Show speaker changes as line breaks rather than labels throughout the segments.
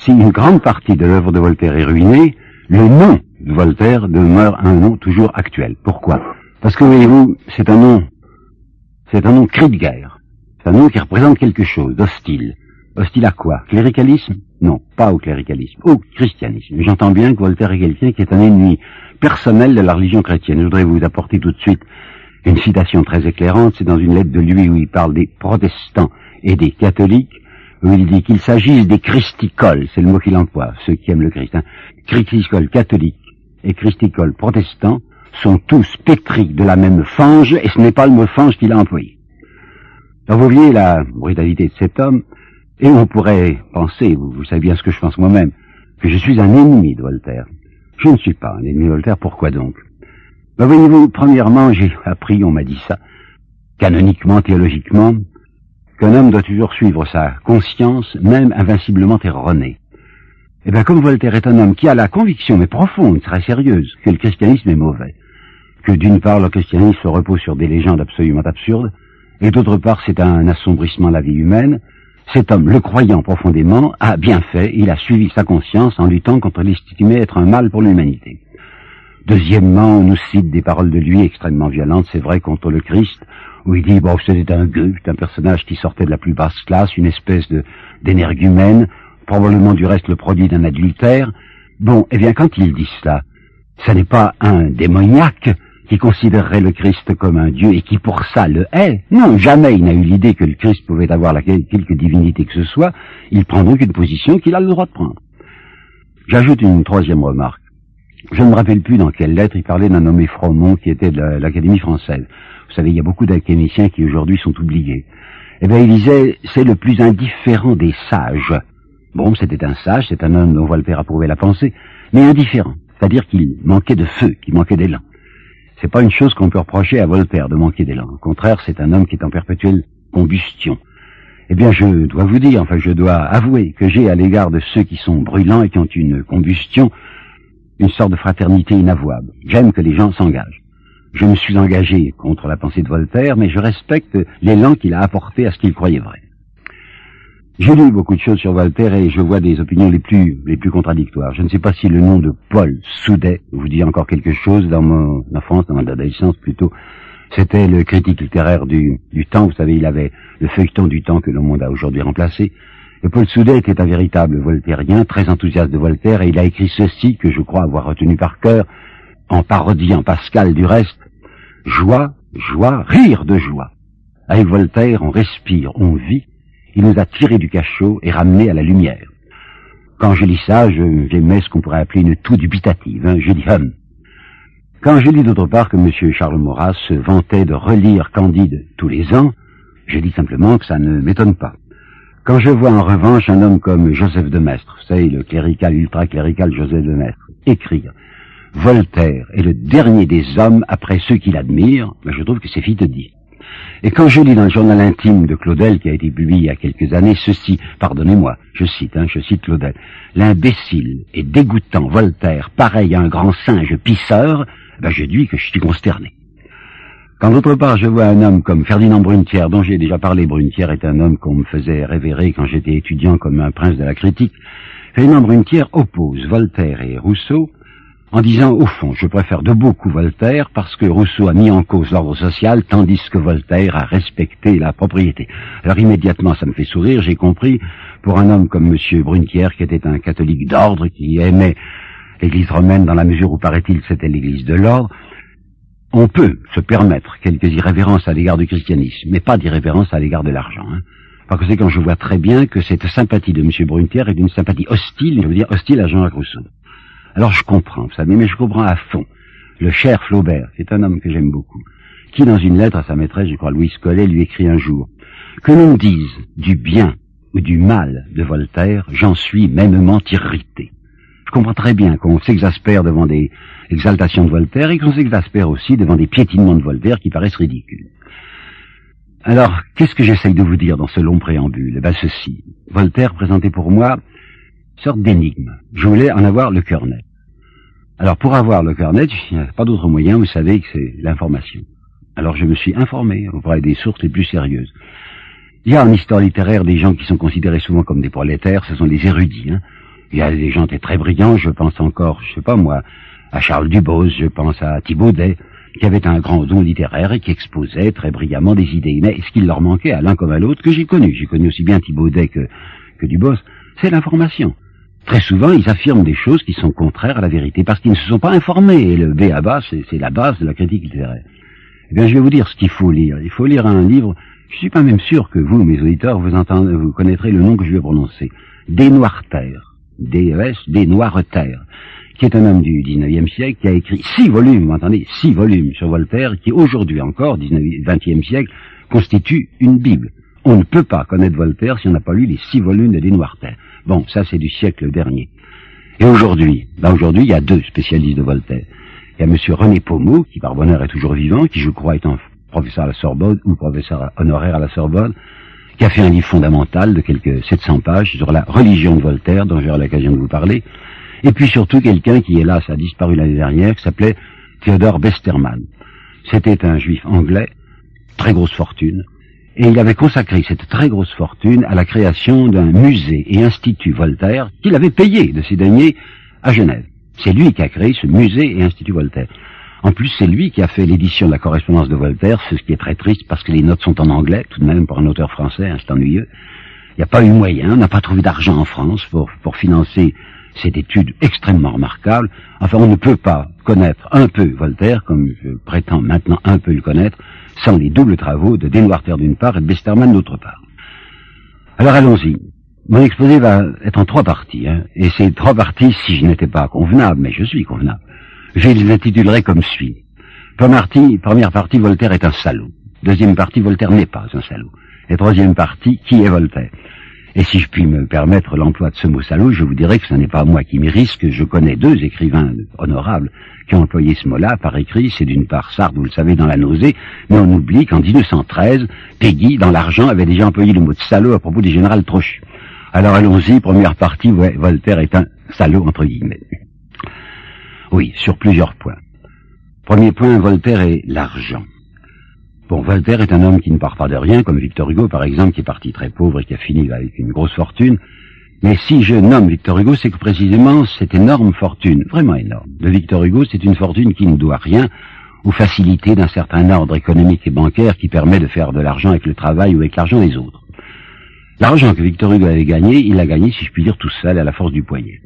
si une grande partie de l'œuvre de Voltaire est ruinée, le nom de Voltaire demeure un nom toujours actuel. Pourquoi? Parce que, voyez-vous, c'est un nom cri de guerre. C'est un nom qui représente quelque chose d'hostile. Hostile à quoi? Cléricalisme? Non, pas au cléricalisme, au christianisme. J'entends bien que Voltaire est quelqu'un qui est un ennemi personnel de la religion chrétienne. Je voudrais vous apporter tout de suite une citation très éclairante. C'est dans une lettre de lui où il parle des protestants et des catholiques, où il dit qu'il s'agisse des christicoles, c'est le mot qu'il emploie, ceux qui aiment le Christ, hein. Christicoles catholiques et christicoles protestants sont tous pétris de la même fange, et ce n'est pas le mot fange qu'il a employé. Alors vous voyez la brutalité de cet homme, et on pourrait penser, vous savez bien ce que je pense moi-même, que je suis un ennemi de Voltaire. Je ne suis pas un ennemi de Voltaire, pourquoi donc? Ben voyez-vous, premièrement, j'ai appris, on m'a dit ça, canoniquement, théologiquement, qu'un homme doit toujours suivre sa conscience, même invinciblement erronée. Eh bien, comme Voltaire est un homme qui a la conviction, mais profonde, très sérieuse, que le christianisme est mauvais, que d'une part le christianisme repose sur des légendes absolument absurdes, et d'autre part c'est un assombrissement de la vie humaine, cet homme, le croyant profondément, a bien fait, il a suivi sa conscience en luttant contre l'estimé être un mal pour l'humanité. Deuxièmement, on nous cite des paroles de lui extrêmement violentes, c'est vrai, contre le Christ, où il dit, bon, c'était un gueux, un personnage qui sortait de la plus basse classe, une espèce d'énergumène, probablement du reste le produit d'un adultère. Bon, eh bien, quand il dit cela, ça n'est pas un démoniaque qui considérerait le Christ comme un dieu et qui pour ça le hait. Non, jamais il n'a eu l'idée que le Christ pouvait avoir quelque divinité que ce soit. Il prend donc une position qu'il a le droit de prendre. J'ajoute une troisième remarque. Je ne me rappelle plus dans quelle lettre il parlait d'un nommé Fromont qui était de l'Académie française. Vous savez, il y a beaucoup d'académiciens qui aujourd'hui sont oubliés. Eh bien, il disait, c'est le plus indifférent des sages. Bon, c'était un sage, c'est un homme dont Voltaire approuvait la pensée, mais indifférent. C'est-à-dire qu'il manquait de feu, qu'il manquait d'élan. C'est pas une chose qu'on peut reprocher à Voltaire de manquer d'élan. Au contraire, c'est un homme qui est en perpétuelle combustion. Eh bien, je dois vous dire, enfin, je dois avouer que j'ai à l'égard de ceux qui sont brûlants et qui ont une combustion, une sorte de fraternité inavouable. J'aime que les gens s'engagent. Je me suis engagé contre la pensée de Voltaire, mais je respecte l'élan qu'il a apporté à ce qu'il croyait vrai. J'ai lu beaucoup de choses sur Voltaire et je vois des opinions les plus contradictoires. Je ne sais pas si le nom de Paul Soudet vous dit encore quelque chose. Dans mon enfance, dans mon adolescence plutôt, c'était le critique littéraire du Temps. Vous savez, il avait le feuilleton du Temps que le monde a aujourd'hui remplacé. Et Paul Soudet était un véritable voltairien, très enthousiaste de Voltaire, et il a écrit ceci que je crois avoir retenu par cœur, en parodiant Pascal du reste: joie, joie, rire de joie. Avec Voltaire, on respire, on vit. Il nous a tirés du cachot et ramenés à la lumière. Quand je lis ça, j'aimais ce qu'on pourrait appeler une toux dubitative. Je dis hum. Quand je lis d'autre part que M. Charles Maurras se vantait de relire Candide tous les ans, je dis simplement que ça ne m'étonne pas. Quand je vois en revanche un homme comme Joseph de Maistre, vous savez, le clérical, ultra-clérical Joseph de Maistre, écrire « Voltaire est le dernier des hommes après ceux qui l'admirent », ben je trouve que c'est vite dit. Et quand je lis dans le journal intime de Claudel, qui a été publié il y a quelques années, ceci, pardonnez-moi, je cite Claudel, « L'imbécile et dégoûtant Voltaire, pareil à un grand singe pisseur », ben je dis que je suis consterné. Quand d'autre part je vois un homme comme Ferdinand Brunetière, dont j'ai déjà parlé, Brunetière est un homme qu'on me faisait révérer quand j'étais étudiant comme un prince de la critique, Ferdinand Brunetière oppose Voltaire et Rousseau en disant, au fond, je préfère de beaucoup Voltaire parce que Rousseau a mis en cause l'ordre social, tandis que Voltaire a respecté la propriété. Alors immédiatement, ça me fait sourire, j'ai compris, pour un homme comme M. Brunetière, qui était un catholique d'ordre, qui aimait l'église romaine dans la mesure où, paraît-il, c'était l'église de l'ordre, on peut se permettre quelques irrévérences à l'égard du christianisme, mais pas d'irrévérence à l'égard de l'argent. Par conséquent, je vois très bien que cette sympathie de M. Brunetière est une sympathie hostile, je veux dire hostile à Jean-Jacques Rousseau. Alors je comprends, vous savez, mais je comprends à fond. Le cher Flaubert, qui est un homme que j'aime beaucoup, qui dans une lettre à sa maîtresse, je crois Louise Collet, lui écrit un jour « Que l'on dise du bien ou du mal de Voltaire, j'en suis mêmement irrité. » Je comprends très bien qu'on s'exaspère devant des exaltations de Voltaire et qu'on s'exaspère aussi devant des piétinements de Voltaire qui paraissent ridicules. Alors, qu'est-ce que j'essaye de vous dire dans ce long préambule? Eh bien, ceci. Voltaire présentait pour moi une sorte d'énigme. Je voulais en avoir le cœur net. Alors, pour avoir le cœur net, il n'y a pas d'autre moyen, vous savez, que c'est l'information. Alors, je me suis informé auprès des sources les plus sérieuses. Il y a en histoire littéraire des gens qui sont considérés souvent comme des prolétaires, ce sont les érudits, Il y a des gens très brillants, je pense encore, je sais pas moi, à Charles Dubos, je pense à Thibaudet, qui avait un grand don littéraire et qui exposait très brillamment des idées. Mais ce qu'il leur manquait à l'un comme à l'autre, que j'ai connu aussi bien Thibaudet que Dubos, c'est l'information. Très souvent, ils affirment des choses qui sont contraires à la vérité, parce qu'ils ne se sont pas informés, et le b.a.-ba, c'est la base de la critique littéraire. Eh bien, je vais vous dire ce qu'il faut lire. Il faut lire un livre, je suis pas même sûr que vous, mes auditeurs, vous connaîtrez le nom que je vais prononcer. Desnoirter, D-E-S, Desnoirter, qui est un homme du 19e siècle, qui a écrit 6 volumes, vous entendez, 6 volumes sur Voltaire, qui aujourd'hui encore, 20e siècle, constitue une Bible. On ne peut pas connaître Voltaire si on n'a pas lu les 6 volumes de Desnoirter. Bon, ça c'est du siècle dernier. Et aujourd'hui, il y a 2 spécialistes de Voltaire. Il y a monsieur René Pommeau, qui par bonheur est toujours vivant, qui je crois est un professeur à la Sorbonne, ou professeur honoraire à la Sorbonne, qui a fait un livre fondamental de quelques 700 pages sur la religion de Voltaire, dont j'aurai l'occasion de vous parler. Et puis surtout quelqu'un qui, hélas, a disparu l'année dernière, qui s'appelait Theodor Besterman. C'était un juif anglais, très grosse fortune, et il avait consacré cette très grosse fortune à la création d'un musée et institut Voltaire qu'il avait payé de ses deniers à Genève. C'est lui qui a créé ce musée et institut Voltaire. En plus, c'est lui qui a fait l'édition de la correspondance de Voltaire, ce qui est très triste parce que les notes sont en anglais, tout de même pour un auteur français, hein, c'est ennuyeux. Il n'y a pas eu moyen, on n'a pas trouvé d'argent en France pour financer cette étude extrêmement remarquable. Enfin, on ne peut pas connaître un peu Voltaire, comme je prétends maintenant un peu le connaître, sans les doubles travaux de Desnoirter d'une part et de Besterman d'autre part. Alors allons-y. Mon exposé va être en 3 parties, hein, et ces 3 parties, si je n'étais pas convenable, mais je suis convenable, je les intitulerai comme suit. Première partie, Voltaire est un salaud. Deuxième partie, Voltaire n'est pas un salaud. Et troisième partie, qui est Voltaire? Et si je puis me permettre l'emploi de ce mot salaud, je vous dirais que ce n'est pas moi qui m'y risque. Je connais 2 écrivains honorables qui ont employé ce mot-là par écrit. C'est d'une part Sartre, vous le savez, dans La Nausée, mais on oublie qu'en 1913, Péguy, dans L'Argent, avait déjà employé le mot de salaud à propos du général Trochu. Alors allons-y, première partie, ouais, Voltaire est un salaud, entre guillemets. Oui, sur plusieurs points. Premier point, Voltaire est l'argent. Bon, Voltaire est un homme qui ne part pas de rien, comme Victor Hugo, par exemple, qui est parti très pauvre et qui a fini avec une grosse fortune. Mais si je nomme Victor Hugo, c'est que précisément cette énorme fortune, vraiment énorme, de Victor Hugo, c'est une fortune qui ne doit rien aux facilités d'un certain ordre économique et bancaire qui permet de faire de l'argent avec le travail ou avec l'argent des autres. L'argent que Victor Hugo avait gagné, il l'a gagné, si je puis dire, tout seul, à la force du poignet.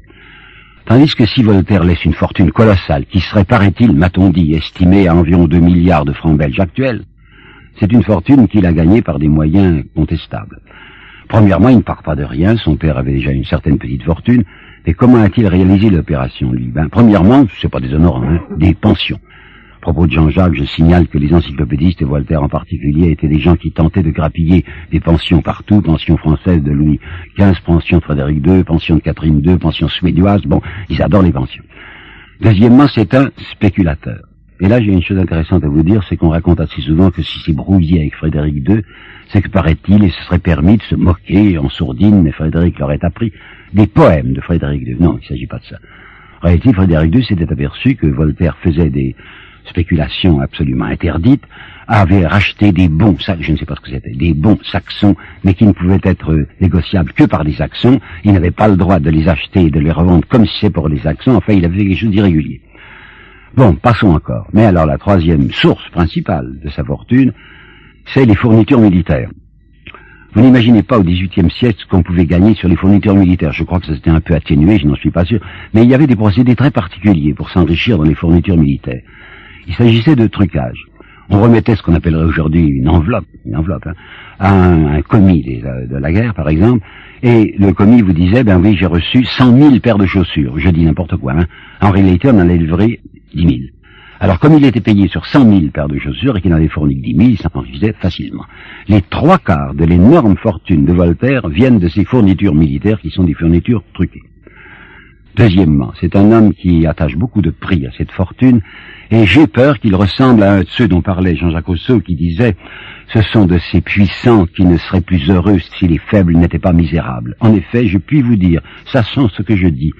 Tandis que si Voltaire laisse une fortune colossale, qui serait, paraît-il, m'a-t-on dit, estimée à environ 2 milliards de francs belges actuels, c'est une fortune qu'il a gagnée par des moyens contestables. Premièrement, il ne part pas de rien, son père avait déjà une certaine petite fortune, mais comment a-t-il réalisé l'opération, lui? Premièrement, c'est pas déshonorant, hein, des pensions. À propos de Jean-Jacques, je signale que les encyclopédistes, et Voltaire en particulier, étaient des gens qui tentaient de grappiller des pensions partout, pension française de Louis XV, pension de Frédéric II, pension de Catherine II, pension suédoise, bon, ils adorent les pensions. Deuxièmement, c'est un spéculateur. Et là, j'ai une chose intéressante à vous dire, c'est qu'on raconte assez souvent que si c'est brouillé avec Frédéric II, c'est que, paraît-il, il se serait permis de se moquer en sourdine, mais Frédéric leur aurait appris des poèmes de Frédéric II. Non, il ne s'agit pas de ça. En réalité, Frédéric II s'était aperçu que Voltaire faisait des spéculations absolument interdites, avait racheté des bons, je ne sais pas ce que c'était, des bons saxons, mais qui ne pouvaient être négociables que par des saxons. Il n'avait pas le droit de les acheter et de les revendre comme si c'est pour les saxons. Enfin, il avait fait quelque chose d'irrégulier. Bon, passons encore. Mais alors, la troisième source principale de sa fortune, c'est les fournitures militaires. Vous n'imaginez pas au XVIIIe siècle ce qu'on pouvait gagner sur les fournitures militaires. Je crois que ça s'était un peu atténué, je n'en suis pas sûr. Mais il y avait des procédés très particuliers pour s'enrichir dans les fournitures militaires. Il s'agissait de trucage. On remettait ce qu'on appellerait aujourd'hui une enveloppe, hein, à un commis de la guerre, par exemple, et le commis vous disait, ben oui, j'ai reçu 100 000 paires de chaussures. Je dis n'importe quoi, hein. En réalité, on en allait livrer 10 000. Alors, comme il était payé sur 100 000 paires de chaussures et qu'il en avait fourni que 10 000, il s'en suffisait facilement. Les 3/4 de l'énorme fortune de Voltaire viennent de ces fournitures militaires qui sont des fournitures truquées. Deuxièmement, c'est un homme qui attache beaucoup de prix à cette fortune, et j'ai peur qu'il ressemble à un de ceux dont parlait Jean-Jacques Rousseau, qui disait « Ce sont de ces puissants qui ne seraient plus heureux si les faibles n'étaient pas misérables. » En effet, je puis vous dire, sachant ce que je dis,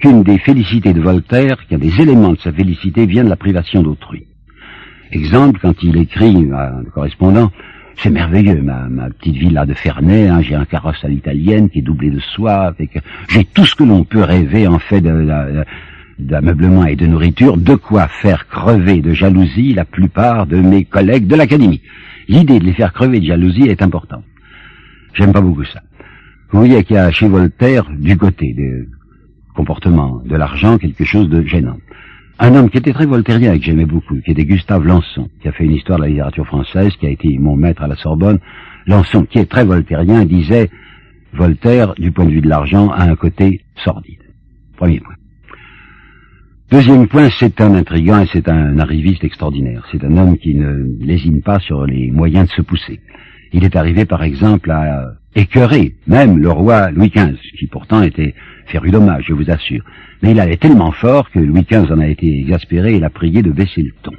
qu'une des félicités de Voltaire, qu'il y a des éléments de sa félicité, vient de la privation d'autrui. Exemple, quand il écrit à un correspondant c'est merveilleux, ma petite villa de Ferney, hein, j'ai un carrosse à l'italienne qui est doublé de soie, avec, j'ai tout ce que l'on peut rêver en fait d'ameublement et de nourriture, de quoi faire crever de jalousie la plupart de mes collègues de l'Académie. L'idée de les faire crever de jalousie est importante. J'aime pas beaucoup ça. Vous voyez qu'il y a chez Voltaire, du côté des comportements de l'argent, quelque chose de gênant. Un homme qui était très voltairien et que j'aimais beaucoup, qui était Gustave Lançon, qui a fait une histoire de la littérature française, qui a été mon maître à la Sorbonne. Lançon, qui est très voltairien, disait Voltaire, du point de vue de l'argent, a un côté sordide. Premier point. Deuxième point, c'est un intrigant et c'est un arriviste extraordinaire. C'est un homme qui ne lésine pas sur les moyens de se pousser. Il est arrivé, par exemple, à écœurer même le roi Louis XV, qui pourtant était féru d'hommage, je vous assure. Mais il allait tellement fort que Louis XV en a été exaspéré et l'a prié de baisser le ton.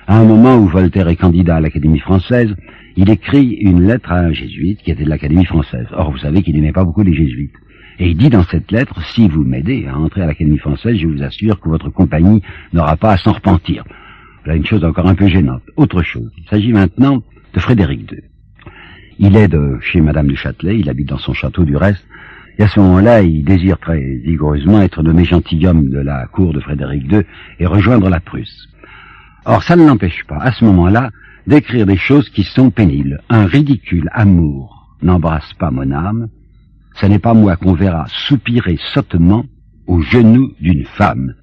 À un moment où Voltaire est candidat à l'Académie française, il écrit une lettre à un jésuite qui était de l'Académie française. Or, vous savez qu'il n'aimait pas beaucoup les jésuites. Et il dit dans cette lettre, si vous m'aidez à entrer à l'Académie française, je vous assure que votre compagnie n'aura pas à s'en repentir. Voilà une chose encore un peu gênante. Autre chose, il s'agit maintenant de Frédéric II. Il est de chez Madame du Châtelet, il habite dans son château du reste, et à ce moment-là, il désire très vigoureusement être nommé gentilhomme de la cour de Frédéric II et rejoindre la Prusse. Or, ça ne l'empêche pas, à ce moment-là, d'écrire des choses qui sont pénibles. Un ridicule amour n'embrasse pas mon âme, ce n'est pas moi qu'on verra soupirer sottement aux genoux d'une femme.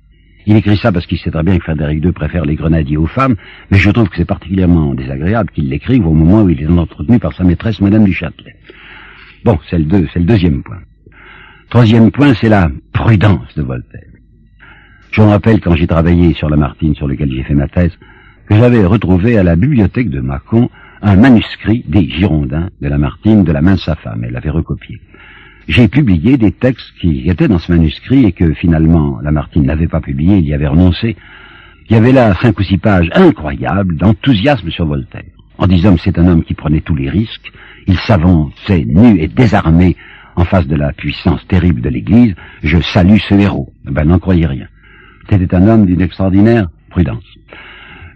Il écrit ça parce qu'il sait très bien que Frédéric II préfère les grenadiers aux femmes, mais je trouve que c'est particulièrement désagréable qu'il l'écrive au moment où il est entretenu par sa maîtresse, Madame du Châtelet. Bon, c'est le deuxième point. Troisième point, c'est la prudence de Voltaire. Je me rappelle quand j'ai travaillé sur Lamartine, sur lequel j'ai fait ma thèse, que j'avais retrouvé à la bibliothèque de Mâcon un manuscrit des Girondins de Lamartine de la main de sa femme. Elle l'avait recopié. J'ai publié des textes qui étaient dans ce manuscrit et que finalement Lamartine n'avait pas publié, il y avait renoncé. Il y avait là 5 ou 6 pages incroyables d'enthousiasme sur Voltaire, en disant que c'est un homme qui prenait tous les risques, il s'avançait nu et désarmé en face de la puissance terrible de l'Église. Je salue ce héros. Ben, n'en croyez rien. C'était un homme d'une extraordinaire prudence.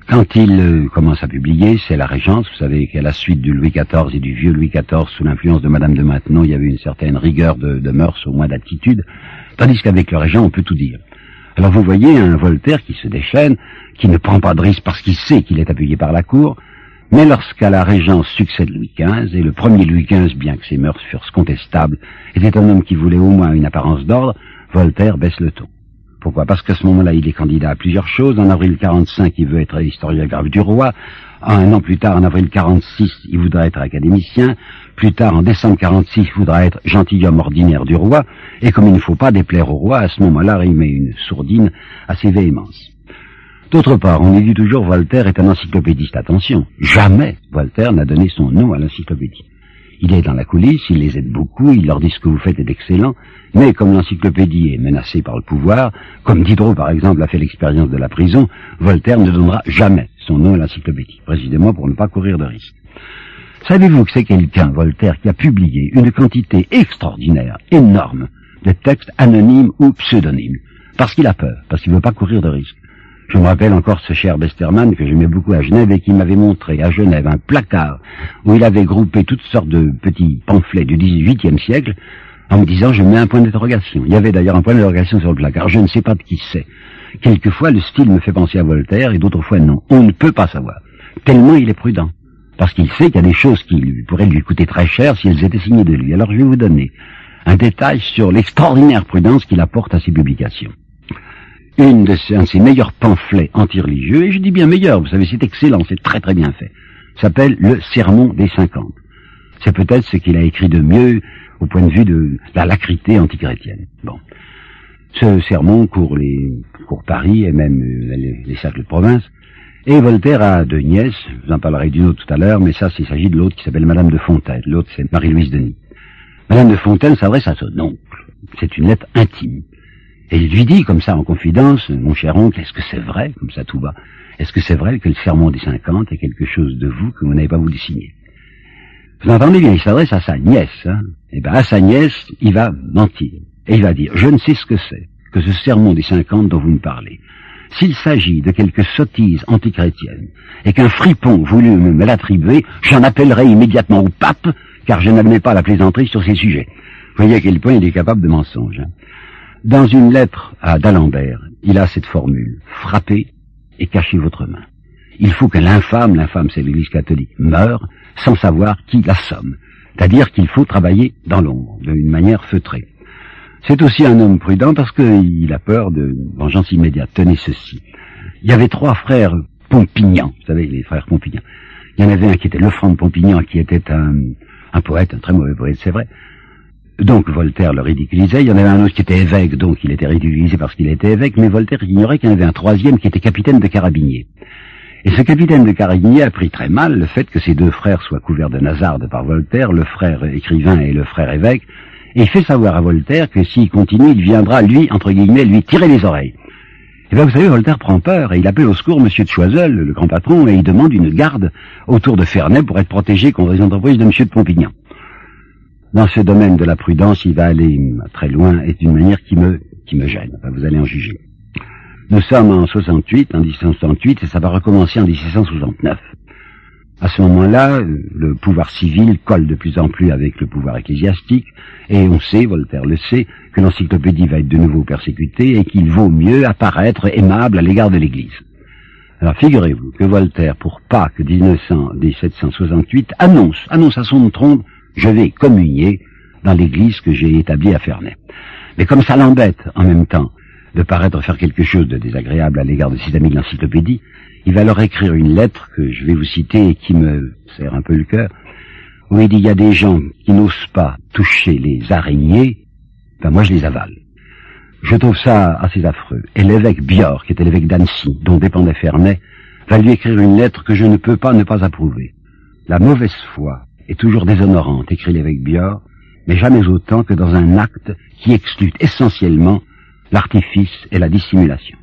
Quand il commence à publier, c'est la Régence. Vous savez qu'à la suite du Louis XIV et du vieux Louis XIV, sous l'influence de Madame de Maintenon, il y avait une certaine rigueur de mœurs, au moins d'attitude, tandis qu'avec le Régent, on peut tout dire. Alors vous voyez un Voltaire qui se déchaîne, qui ne prend pas de risque parce qu'il sait qu'il est appuyé par la cour, mais lorsqu'à la Régence succède Louis XV, et le premier Louis XV, bien que ses mœurs fussent contestables, était un homme qui voulait au moins une apparence d'ordre, Voltaire baisse le ton. Pourquoi? Parce qu'à ce moment-là, il est candidat à plusieurs choses. En avril 45, il veut être historiographe du roi. Un an plus tard, en avril 46, il voudra être académicien. Plus tard, en décembre 46, il voudra être gentilhomme ordinaire du roi. Et comme il ne faut pas déplaire au roi, à ce moment-là, il met une sourdine assez véhémence. D'autre part, on dit toujours Voltaire est un encyclopédiste. Attention, jamais Voltaire n'a donné son nom à l'encyclopédie. Il est dans la coulisse, il les aide beaucoup, il leur dit ce que vous faites est excellent, mais comme l'encyclopédie est menacée par le pouvoir, comme Diderot par exemple a fait l'expérience de la prison, Voltaire ne donnera jamais son nom à l'encyclopédie, précisément pour ne pas courir de risque. Savez-vous que c'est quelqu'un, Voltaire, qui a publié une quantité extraordinaire, énorme, de textes anonymes ou pseudonymes, parce qu'il a peur, parce qu'il ne veut pas courir de risque. Je me rappelle encore ce cher Besterman que j'aimais beaucoup à Genève et qui m'avait montré à Genève un placard où il avait groupé toutes sortes de petits pamphlets du XVIIIe siècle en me disant je mets un point d'interrogation. Il y avait d'ailleurs un point d'interrogation sur le placard, je ne sais pas de qui c'est. Quelquefois le style me fait penser à Voltaire et d'autres fois non. On ne peut pas savoir. Tellement il est prudent. Parce qu'il sait qu'il y a des choses qui pourraient lui coûter très cher si elles étaient signées de lui. Alors je vais vous donner un détail sur l'extraordinaire prudence qu'il apporte à ses publications. Un de ses meilleurs pamphlets anti-religieux, et je dis bien meilleur, vous savez, c'est excellent, c'est très très bien fait, s'appelle Le Sermon des 50. C'est peut-être ce qu'il a écrit de mieux au point de vue de la lacrité antichrétienne. Bon. Ce sermon court Paris et même les cercles de province, et Voltaire a 2 nièces, je vous en parlerai d'une autre tout à l'heure, mais ça, il s'agit de l'autre qui s'appelle Madame de Fontaine, l'autre c'est Marie-Louise Denis. Madame de Fontaine s'adresse à son oncle, c'est une lettre intime. Et il lui dit comme ça en confidence, mon cher oncle, est-ce que c'est vrai, comme ça tout va, est-ce que c'est vrai que le sermon des 50 est quelque chose de vous que vous n'avez pas voulu signer? Vous entendez bien, il s'adresse à sa nièce, hein. Et ben à sa nièce, il va mentir. Et il va dire, je ne sais ce que c'est, que ce sermon des 50 dont vous me parlez. s'il s'agit de quelque sottise antichrétienne, et qu'un fripon voulut me l'attribuer, j'en appellerai immédiatement au pape, car je n'admets pas la plaisanterie sur ces sujets. Vous voyez à quel point il est capable de mensonge. Hein. Dans une lettre à d'Alembert, il a cette formule, frappez et cachez votre main. Il faut que l'infâme c'est l'Église catholique, meure sans savoir qui l'assomme. C'est-à-dire qu'il faut travailler dans l'ombre, d'une manière feutrée. C'est aussi un homme prudent parce qu'il a peur de vengeance immédiate. Tenez ceci. Il y avait 3 frères Pompignan, vous savez, les frères Pompignan. Il y en avait un qui était Lefranc de Pompignan, qui était un poète, un très mauvais poète, c'est vrai. Donc Voltaire le ridiculisait. Il y en avait un autre qui était évêque, donc il était ridiculisé parce qu'il était évêque, mais Voltaire ignorait qu'il y en avait un 3e qui était capitaine de carabiniers. Et ce capitaine de carabiniers a pris très mal le fait que ces 2 frères soient couverts de nasarde par Voltaire, le frère écrivain et le frère évêque, et il fait savoir à Voltaire que s'il continue, il viendra, lui, entre guillemets, lui tirer les oreilles. Et bien vous savez, Voltaire prend peur, et il appelle au secours Monsieur de Choiseul, le grand patron, et il demande une garde autour de Ferney pour être protégé contre les entreprises de Monsieur de Pompignan. Dans ce domaine de la prudence, il va aller très loin, et d'une manière qui me gêne. Enfin, vous allez en juger. Nous sommes en 1768, et ça va recommencer en 1769. À ce moment-là, le pouvoir civil colle de plus en plus avec le pouvoir ecclésiastique, et on sait, Voltaire le sait, que l'encyclopédie va être de nouveau persécutée et qu'il vaut mieux apparaître aimable à l'égard de l'Église. Alors figurez-vous que Voltaire, pour Pâques 1768, annonce à son trompe, je vais communier dans l'Église que j'ai établie à Ferney. Mais comme ça l'embête en même temps de paraître faire quelque chose de désagréable à l'égard de ses amis de l'encyclopédie, il va leur écrire une lettre que je vais vous citer et qui me serre un peu le cœur, où il dit, il y a des gens qui n'osent pas toucher les araignées, ben moi je les avale. Je trouve ça assez affreux. Et l'évêque Biord, qui était l'évêque d'Annecy, dont dépendait Ferney, va lui écrire une lettre que je ne peux pas ne pas approuver. La mauvaise foi est toujours déshonorante, écrit l'évêque Biord, mais jamais autant que dans un acte qui exclut essentiellement l'artifice et la dissimulation.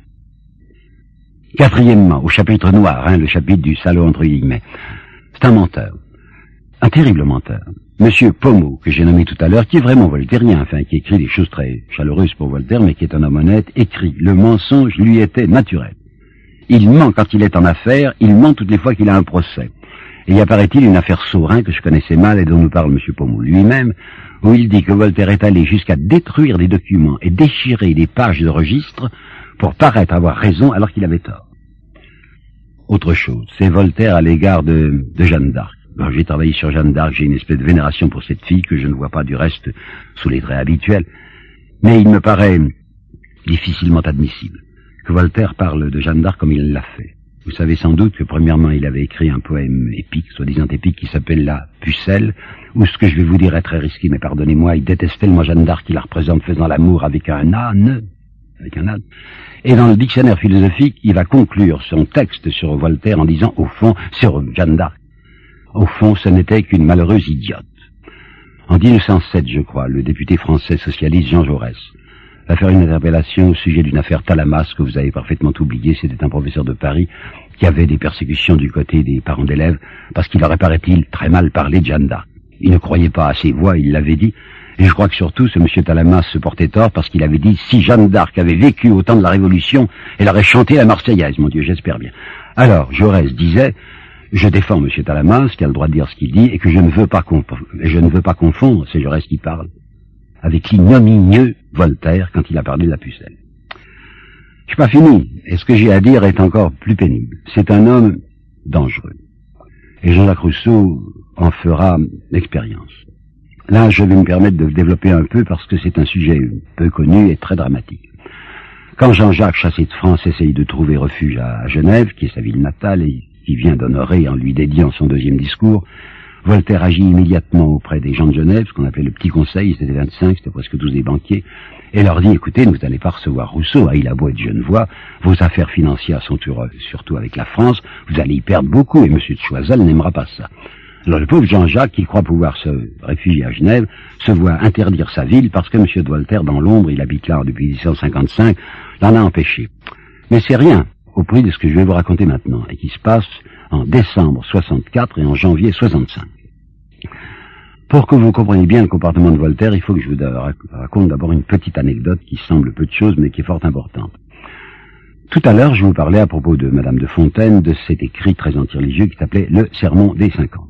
4e, au chapitre noir, le chapitre du salaud entre guillemets. C'est un menteur. Un terrible menteur. Monsieur Pommeau, que j'ai nommé tout à l'heure, qui est vraiment voltairien, enfin, qui écrit des choses très chaleureuses pour Voltaire, mais qui est un homme honnête, écrit « Le mensonge lui était naturel. Il ment quand il est en affaires, il ment toutes les fois qu'il a un procès. » Et il y a, paraît-il, une affaire Saurin, que je connaissais mal et dont nous parle Monsieur Pommeau lui-même, où il dit que Voltaire est allé jusqu'à détruire des documents et déchirer des pages de registre pour paraître avoir raison alors qu'il avait tort. Autre chose, c'est Voltaire à l'égard de Jeanne d'Arc. J'ai travaillé sur Jeanne d'Arc, j'ai une espèce de vénération pour cette fille que je ne vois pas du reste sous les traits habituels. Mais il me paraît difficilement admissible que Voltaire parle de Jeanne d'Arc comme il l'a fait. Vous savez sans doute que premièrement il avait écrit un poème épique, soi-disant épique, qui s'appelle La Pucelle, où ce que je vais vous dire est très risqué, mais pardonnez-moi, il détestait le mot Jeanne d'Arc, il la représente faisant l'amour avec un âne. Et dans le dictionnaire philosophique, il va conclure son texte sur Voltaire en disant, au fond, sur Jeanne d'Arc, au fond, ce n'était qu'une malheureuse idiote. En 1907, je crois, le député français socialiste Jean Jaurès va faire une interpellation au sujet d'une affaire Talamas que vous avez parfaitement oubliée. C'était un professeur de Paris qui avait des persécutions du côté des parents d'élèves parce qu'il aurait, paraît-il, très mal parlé de Jeanne d'Arc. Il ne croyait pas à ses voix, il l'avait dit. Et je crois que surtout, ce monsieur Talamas se portait tort parce qu'il avait dit, si Jeanne d'Arc avait vécu au temps de la Révolution, elle aurait chanté la Marseillaise, mon Dieu, j'espère bien. Alors, Jaurès disait, je défends monsieur Talamas, qui a le droit de dire ce qu'il dit, et que je ne veux pas confondre, c'est Jaurès qui parle, avec l'ignominieux Voltaire quand il a parlé de la Pucelle. Je suis pas fini, et ce que j'ai à dire est encore plus pénible. C'est un homme dangereux. Et Jean-Jacques Rousseau en fera l'expérience. Là, je vais me permettre de développer un peu parce que c'est un sujet peu connu et très dramatique. Quand Jean-Jacques, chassé de France, essaye de trouver refuge à Genève, qui est sa ville natale et qui vient d'honorer en lui dédiant son 2e discours, Voltaire agit immédiatement auprès des gens de Genève, ce qu'on appelait le Petit Conseil, c'était 25, c'était presque tous des banquiers, et leur dit, écoutez, vous n'allez pas recevoir Rousseau, il a beau être Genevois, vos affaires financières sont surtout avec la France, vous allez y perdre beaucoup, et M. de Choiseul n'aimera pas ça. Alors le pauvre Jean-Jacques, qui croit pouvoir se réfugier à Genève, se voit interdire sa ville parce que M. de Voltaire, dans l'ombre, il habite là depuis 1855, l'en a empêché. Mais c'est rien au prix de ce que je vais vous raconter maintenant, et qui se passe en décembre 64 et en janvier 65. Pour que vous compreniez bien le comportement de Voltaire, il faut que je vous raconte d'abord une petite anecdote qui semble peu de choses, mais qui est fort importante. Tout à l'heure, je vous parlais à propos de Madame de Fontaine, de cet écrit très anti-religieux qui s'appelait Le Sermon des 50.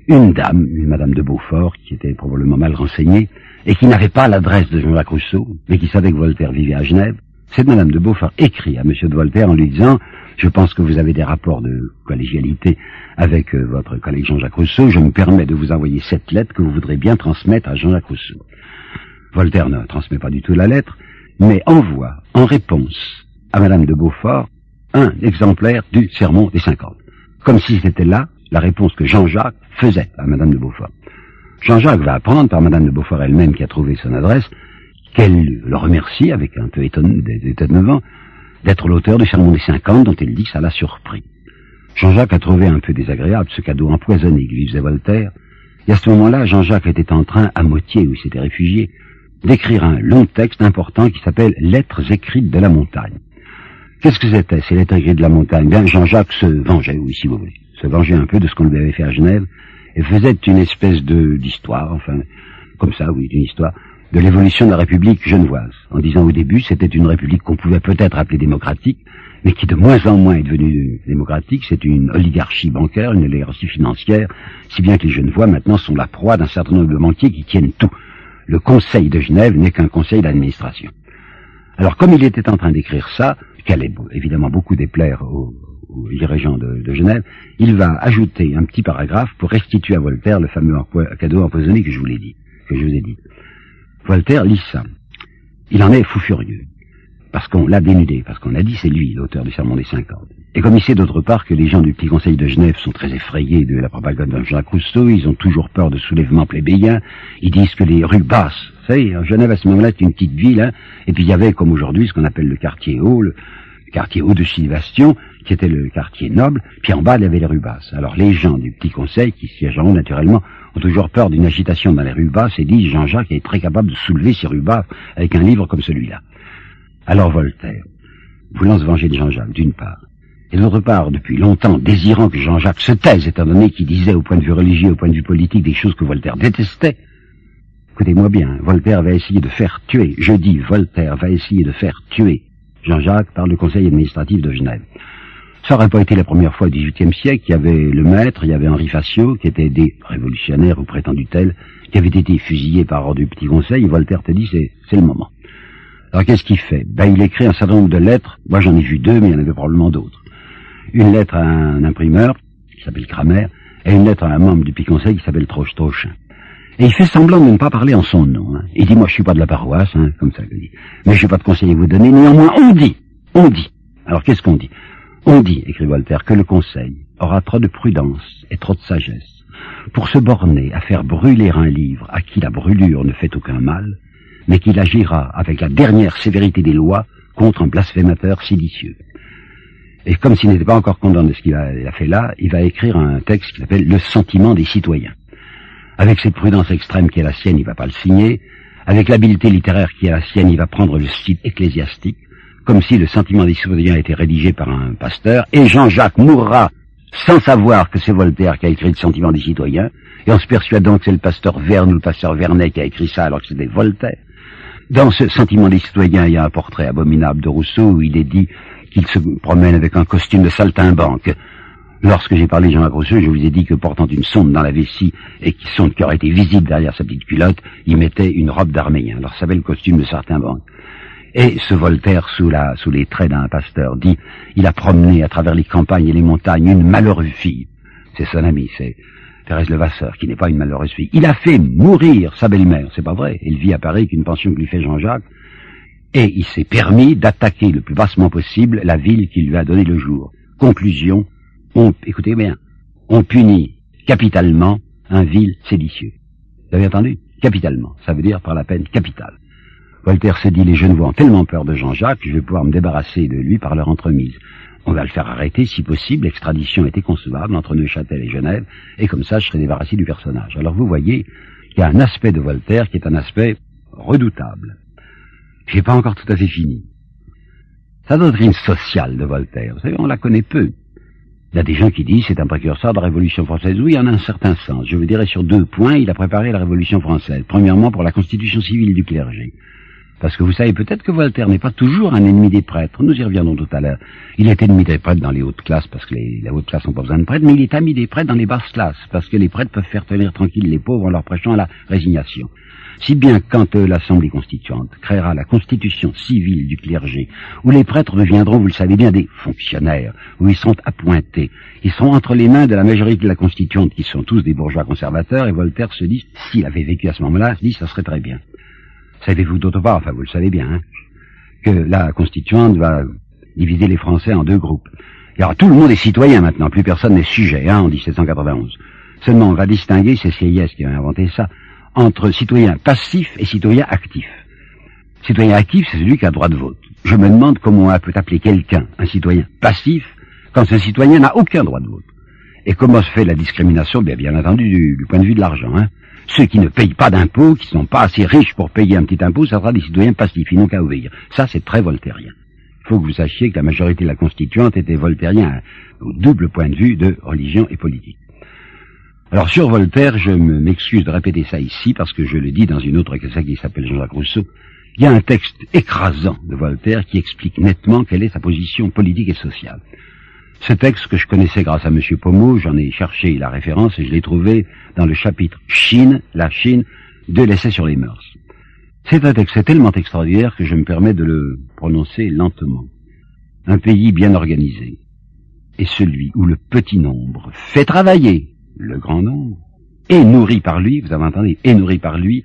Une dame, une Madame de Beaufort, qui était probablement mal renseignée, et qui n'avait pas l'adresse de Jean-Jacques Rousseau, mais qui savait que Voltaire vivait à Genève, cette Madame de Beaufort écrit à Monsieur de Voltaire en lui disant « Je pense que vous avez des rapports de collégialité avec votre collègue Jean-Jacques Rousseau, je me permets de vous envoyer cette lettre que vous voudrez bien transmettre à Jean-Jacques Rousseau. » Voltaire ne transmet pas du tout la lettre, mais envoie en réponse à Madame de Beaufort un exemplaire du Sermon des 50, comme si c'était là la réponse que Jean-Jacques faisait à Madame de Beaufort. Jean-Jacques va apprendre par Madame de Beaufort elle-même qui a trouvé son adresse, qu'elle le remercie avec un peu d'étonnement d'être l'auteur du Sermon des 50 dont elle dit que ça l'a surpris. Jean-Jacques a trouvé un peu désagréable ce cadeau empoisonné que lui faisait Voltaire, et à ce moment-là, Jean-Jacques était en train, à Motier où il s'était réfugié, d'écrire un long texte important qui s'appelle « Lettres écrites de la montagne ». Qu'est-ce que c'était, ces lettres écrites de la montagne? Bien, Jean-Jacques se vengeait, oui, si vous voulez, se vengeait un peu de ce qu'on lui avait fait à Genève, et faisait une espèce d'histoire, enfin, comme ça, oui, une histoire, de l'évolution de la République genevoise, en disant au début c'était une République qu'on pouvait peut-être appeler démocratique, mais qui de moins en moins est devenue démocratique, c'est une oligarchie bancaire, une oligarchie financière, si bien que les Genevois maintenant sont la proie d'un certain nombre de banquiers qui tiennent tout. Le Conseil de Genève n'est qu'un conseil d'administration. Alors comme il était en train d'écrire ça, qui allait évidemment beaucoup déplaire aux dirigeants de Genève, il va ajouter un petit paragraphe pour restituer à Voltaire le fameux cadeau empoisonné que je vous ai dit. Voltaire lit ça. Il en est fou furieux, parce qu'on l'a dénudé, parce qu'on a dit c'est lui, l'auteur du Sermon des 50. Et comme il sait d'autre part que les gens du Petit Conseil de Genève sont très effrayés de la propagande de Jean-Jacques Rousseau, ils ont toujours peur de soulèvements plébéiens, ils disent que les rues basses, vous savez, Genève à ce moment-là c'est une petite ville, hein, et puis il y avait comme aujourd'hui ce qu'on appelle le quartier haut, le quartier haut de Sylvastion, qui était le quartier noble, puis en bas il y avait les rues basses. Alors les gens du Petit Conseil, qui siègent en haut naturellement, ont toujours peur d'une agitation dans les rues basses et disent Jean-Jacques est très capable de soulever ces rues basses avec un livre comme celui-là. Alors Voltaire, voulant se venger de Jean-Jacques, d'une part, et d'autre part, depuis longtemps, désirant que Jean-Jacques se taise, étant donné qu'il disait au point de vue religieux, au point de vue politique, des choses que Voltaire détestait, écoutez-moi bien, Voltaire va essayer de faire tuer, je dis Voltaire va essayer de faire tuer Jean-Jacques par le conseil administratif de Genève. Ça n'aurait pas été la première fois au XVIIIe siècle, il y avait le maître, il y avait Henri Facio, qui était des révolutionnaires ou prétendus tels, qui avaient été fusillés par ordre du Petit Conseil, et Voltaire te dit c'est le moment. Alors qu'est-ce qu'il fait? Ben il écrit un certain nombre de lettres, moi j'en ai vu deux, mais il y en avait probablement d'autres. Une lettre à un imprimeur, qui s'appelle Kramer, et une lettre à un membre du Petit Conseil qui s'appelle Trochin. Et il fait semblant de ne pas parler en son nom. Hein. Il dit, moi je suis pas de la paroisse, hein, comme ça il dit, mais je n'ai pas de conseil à vous donner, néanmoins on dit. Alors qu'est-ce qu'on dit? On dit, écrit Voltaire, que le Conseil aura trop de prudence et trop de sagesse pour se borner à faire brûler un livre à qui la brûlure ne fait aucun mal, mais qu'il agira avec la dernière sévérité des lois contre un blasphémateur séditieux. Et comme s'il n'était pas encore content de ce qu'il a fait là, il va écrire un texte qui s'appelle « Le sentiment des citoyens ». Avec cette prudence extrême qui est la sienne, il va pas le signer. Avec l'habileté littéraire qui est la sienne, il va prendre le style ecclésiastique, comme si le sentiment des citoyens était rédigé par un pasteur, et Jean-Jacques mourra sans savoir que c'est Voltaire qui a écrit le sentiment des citoyens, et en se persuadant que c'est le pasteur Verne ou le pasteur Vernet qui a écrit ça alors que c'était Voltaire. Dans ce sentiment des citoyens, il y a un portrait abominable de Rousseau où il est dit qu'il se promène avec un costume de saltimbanque. Lorsque j'ai parlé de Jean-Jacques Rousseau, je vous ai dit que portant une sonde dans la vessie, et qui sonde qui aurait été visible derrière sa petite culotte, il mettait une robe d'arméen. Alors ça avait le costume de saltimbanque. Et ce Voltaire, sous les traits d'un pasteur, dit, il a promené à travers les campagnes et les montagnes une malheureuse fille. C'est son ami, c'est Thérèse Levasseur, qui n'est pas une malheureuse fille. Il a fait mourir sa belle-mère, c'est pas vrai. Elle vit à Paris avec une pension que lui fait Jean-Jacques. Et il s'est permis d'attaquer le plus bassement possible la ville qui lui a donné le jour. Conclusion, écoutez bien, on punit capitalement un vil séditieux. Vous avez entendu? Capitalement. Ça veut dire par la peine capitale. Voltaire se dit, les Genevois ont tellement peur de Jean-Jacques que je vais pouvoir me débarrasser de lui par leur entremise. On va le faire arrêter, si possible, l'extradition était concevable entre Neuchâtel et Genève, et comme ça je serai débarrassé du personnage. Alors vous voyez qu'il y a un aspect de Voltaire qui est un aspect redoutable. J'ai pas encore tout à fait fini. Sa doctrine sociale de Voltaire, vous savez, on la connaît peu. Il y a des gens qui disent c'est un précurseur de la Révolution française. Oui, en un certain sens. Je vous dirais sur deux points, il a préparé la Révolution française. Premièrement, pour la constitution civile du clergé. Parce que vous savez peut-être que Voltaire n'est pas toujours un ennemi des prêtres. Nous y reviendrons tout à l'heure. Il est ennemi des prêtres dans les hautes classes, parce que les hautes classes n'ont pas besoin de prêtres, mais il est ami des prêtres dans les basses classes, parce que les prêtres peuvent faire tenir tranquilles les pauvres en leur prêchant à la résignation. Si bien quand l'Assemblée constituante créera la constitution civile du clergé, où les prêtres deviendront, vous le savez bien, des fonctionnaires, où ils seront appointés, ils seront entre les mains de la majorité de la constituante, qui sont tous des bourgeois conservateurs, et Voltaire se dit, s'il avait vécu à ce moment-là, se dit, ça serait très bien. Savez-vous d'autre part, enfin vous le savez bien, hein, que la constituante va diviser les Français en deux groupes. Alors tout le monde est citoyen maintenant, plus personne n'est sujet, hein, en 1791. Seulement on va distinguer, c'est Sieyès qui a inventé ça, entre citoyen passif et citoyen actif. Citoyen actif, c'est celui qui a droit de vote. Je me demande comment on peut appeler quelqu'un un citoyen passif quand ce citoyen n'a aucun droit de vote. Et comment se fait la discrimination? Bien entendu du point de vue de l'argent, hein. Ceux qui ne payent pas d'impôts, qui ne sont pas assez riches pour payer un petit impôt, ça sera des citoyens passifs, ils n'ont qu'à obéir. Ça, c'est très voltairien. Il faut que vous sachiez que la majorité de la constituante était voltairien, au double point de vue de religion et politique. Alors sur Voltaire, je m'excuse de répéter ça ici, parce que je le dis dans une autre cassette qui s'appelle Jean-Jacques Rousseau. Il y a un texte écrasant de Voltaire qui explique nettement quelle est sa position politique et sociale. Ce texte que je connaissais grâce à M. Pommeau, j'en ai cherché la référence et je l'ai trouvé dans le chapitre Chine, la Chine, de l'essai sur les mœurs. C'est un texte tellement extraordinaire que je me permets de le prononcer lentement. Un pays bien organisé est celui où le petit nombre fait travailler le grand nombre, est nourri par lui, vous avez entendu, est nourri par lui,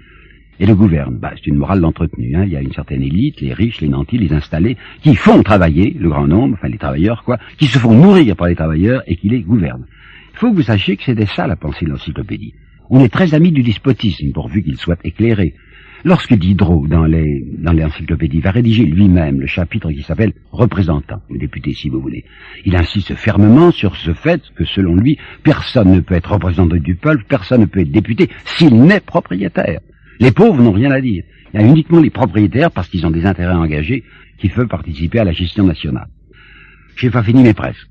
et le gouverne. C'est une morale d'entretenu, hein. Il y a une certaine élite, les riches, les nantis, les installés, qui font travailler le grand nombre, enfin les travailleurs, quoi, qui se font nourrir par les travailleurs et qui les gouvernent. Il faut que vous sachiez que c'était ça la pensée de l'encyclopédie. On est très amis du despotisme, pourvu qu'il soit éclairé. Lorsque Diderot, dans l'encyclopédie, va rédiger lui-même le chapitre qui s'appelle « Représentant », ou député si vous voulez, il insiste fermement sur ce fait que, selon lui, personne ne peut être représentant du peuple, personne ne peut être député s'il n'est propriétaire. Les pauvres n'ont rien à dire. Il y a uniquement les propriétaires, parce qu'ils ont des intérêts engagés, qui peuvent participer à la gestion nationale. J'ai pas fini, mais presque.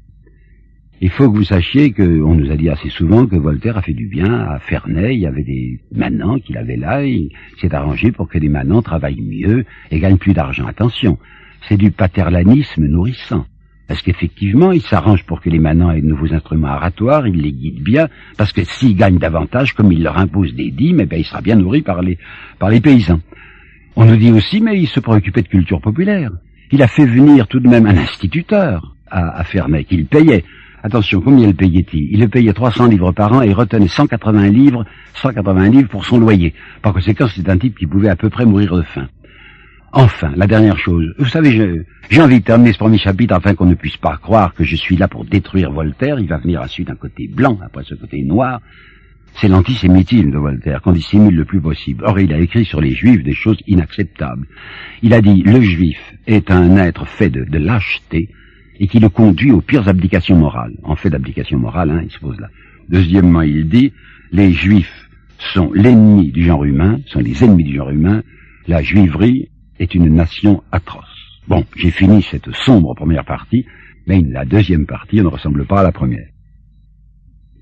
Il faut que vous sachiez qu'on nous a dit assez souvent que Voltaire a fait du bien à Ferney. Il y avait des manants qu'il avait là, il s'est arrangé pour que les manants travaillent mieux et gagnent plus d'argent. Attention, c'est du paternalisme nourrissant. Parce qu'effectivement, il s'arrange pour que les manants aient de nouveaux instruments oratoires, il les guide bien, parce que s'ils gagnent davantage, comme il leur impose des dîmes, il sera bien nourri par les paysans. On nous dit aussi, mais il se préoccupait de culture populaire. Il a fait venir tout de même un instituteur à Ferney, qu'il payait. Attention, combien le payait-il? Il le payait 300 livres par an et il retenait 180 livres pour son loyer. Par conséquent, c'est un type qui pouvait à peu près mourir de faim. Enfin, la dernière chose. Vous savez, j'ai envie de terminer ce premier chapitre afin qu'on ne puisse pas croire que je suis là pour détruire Voltaire. Il va venir ensuite un côté blanc, après ce côté noir. C'est l'antisémitisme de Voltaire, qu'on dissimule le plus possible. Or, il a écrit sur les Juifs des choses inacceptables. Il a dit, le Juif est un être fait de lâcheté, et qui le conduit aux pires abdications morales. En fait d'abdication morale, hein, il se pose là. Deuxièmement, il dit, les Juifs sont l'ennemi du genre humain, sont les ennemis du genre humain, la juiverie est une nation atroce. Bon, j'ai fini cette sombre première partie, mais la deuxième partie ne ressemble pas à la première.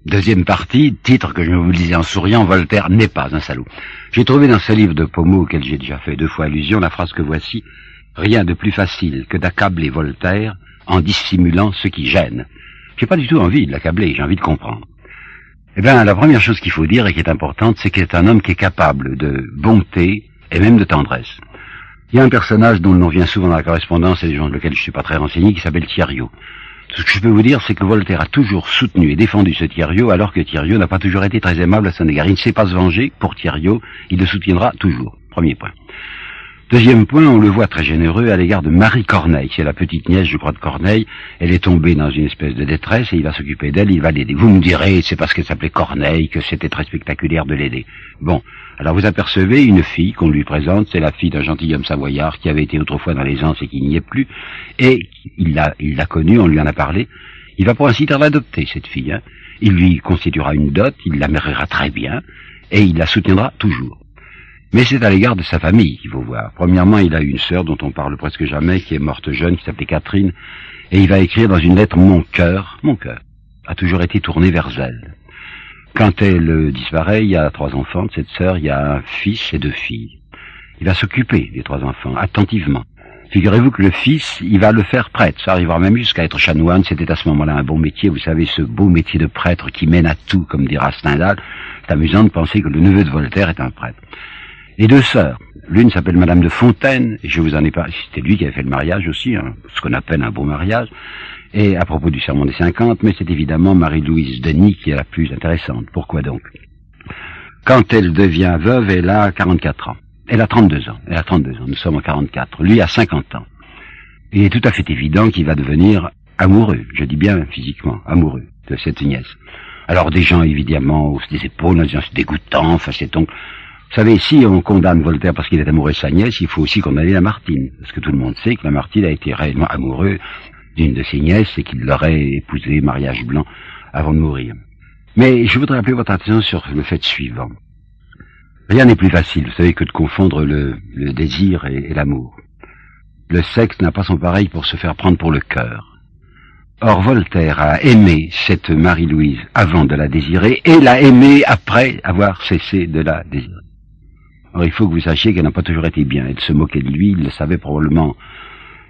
Deuxième partie, titre que je vous lisais en souriant, Voltaire n'est pas un salaud. J'ai trouvé dans ce livre de Pommeau, auquel j'ai déjà fait 2 fois allusion, la phrase que voici, rien de plus facile que d'accabler Voltaire en dissimulant ce qui gêne. J'ai pas du tout envie de l'accabler, j'ai envie de comprendre. Eh bien, la première chose qu'il faut dire et qui est importante, c'est qu'il est un homme qui est capable de bonté et même de tendresse. Il y a un personnage dont le nom vient souvent dans la correspondance et des gens de lequel je suis pas très renseigné, qui s'appelle Thiriot. Ce que je peux vous dire, c'est que Voltaire a toujours soutenu et défendu ce Thiriot, alors que Thiriot n'a pas toujours été très aimable à son égard. Il ne sait pas se venger. Pour Thiriot, il le soutiendra toujours. Premier point. Deuxième point, on le voit très généreux à l'égard de Marie Corneille. C'est la petite nièce, je crois, de Corneille. Elle est tombée dans une espèce de détresse et il va s'occuper d'elle, il va l'aider. Vous me direz, c'est parce qu'elle s'appelait Corneille que c'était très spectaculaire de l'aider. Bon, alors vous apercevez une fille qu'on lui présente, c'est la fille d'un gentilhomme savoyard qui avait été autrefois dans les Anses et qui n'y est plus. Et il l'a connue, on lui en a parlé. Il va pour ainsi dire l'adopter, cette fille. Hein. Il lui constituera une dot, il la mariera très bien et il la soutiendra toujours. Mais c'est à l'égard de sa famille qu'il faut voir. Premièrement, il a une sœur dont on parle presque jamais, qui est morte jeune, qui s'appelait Catherine, et il va écrire dans une lettre « Mon cœur a toujours été tourné vers elle ». Quand elle disparaît, il y a 3 enfants de cette sœur, il y a un fils et 2 filles. Il va s'occuper des 3 enfants, attentivement. Figurez-vous que le fils, il va le faire prêtre. Ça arrivera même jusqu'à être chanoine. C'était à ce moment-là un bon métier. Vous savez, ce beau métier de prêtre qui mène à tout, comme dira Stendhal. C'est amusant de penser que le neveu de Voltaire est un prêtre. Les 2 sœurs. L'une s'appelle Madame de Fontaine, et je vous en ai parlé. C'était lui qui avait fait le mariage aussi, hein, ce qu'on appelle un beau mariage. Et à propos du serment des 50, mais c'est évidemment Marie-Louise Denis qui est la plus intéressante. Pourquoi donc? Quand elle devient veuve, elle a 44 ans. Elle a 32 ans. Elle a 32 ans. Nous sommes en 44. Lui a 50 ans. Il est tout à fait évident qu'il va devenir amoureux. Je dis bien physiquement amoureux de cette nièce. Alors des gens évidemment haussent des épaules en disant c'est dégoûtant. Enfin c'est donc. Vous savez, si on condamne Voltaire parce qu'il est amoureux de sa nièce, il faut aussi condamner Lamartine. Parce que tout le monde sait que Lamartine a été réellement amoureux d'une de ses nièces et qu'il l'aurait épousée mariage blanc avant de mourir. Mais je voudrais appeler votre attention sur le fait suivant. Rien n'est plus facile, vous savez, que de confondre le désir et l'amour. Le sexe n'a pas son pareil pour se faire prendre pour le cœur. Or, Voltaire a aimé cette Marie-Louise avant de la désirer et l'a aimée après avoir cessé de la désirer. Or, il faut que vous sachiez qu'elle n'a pas toujours été bien. Elle se moquait de lui, il le savait probablement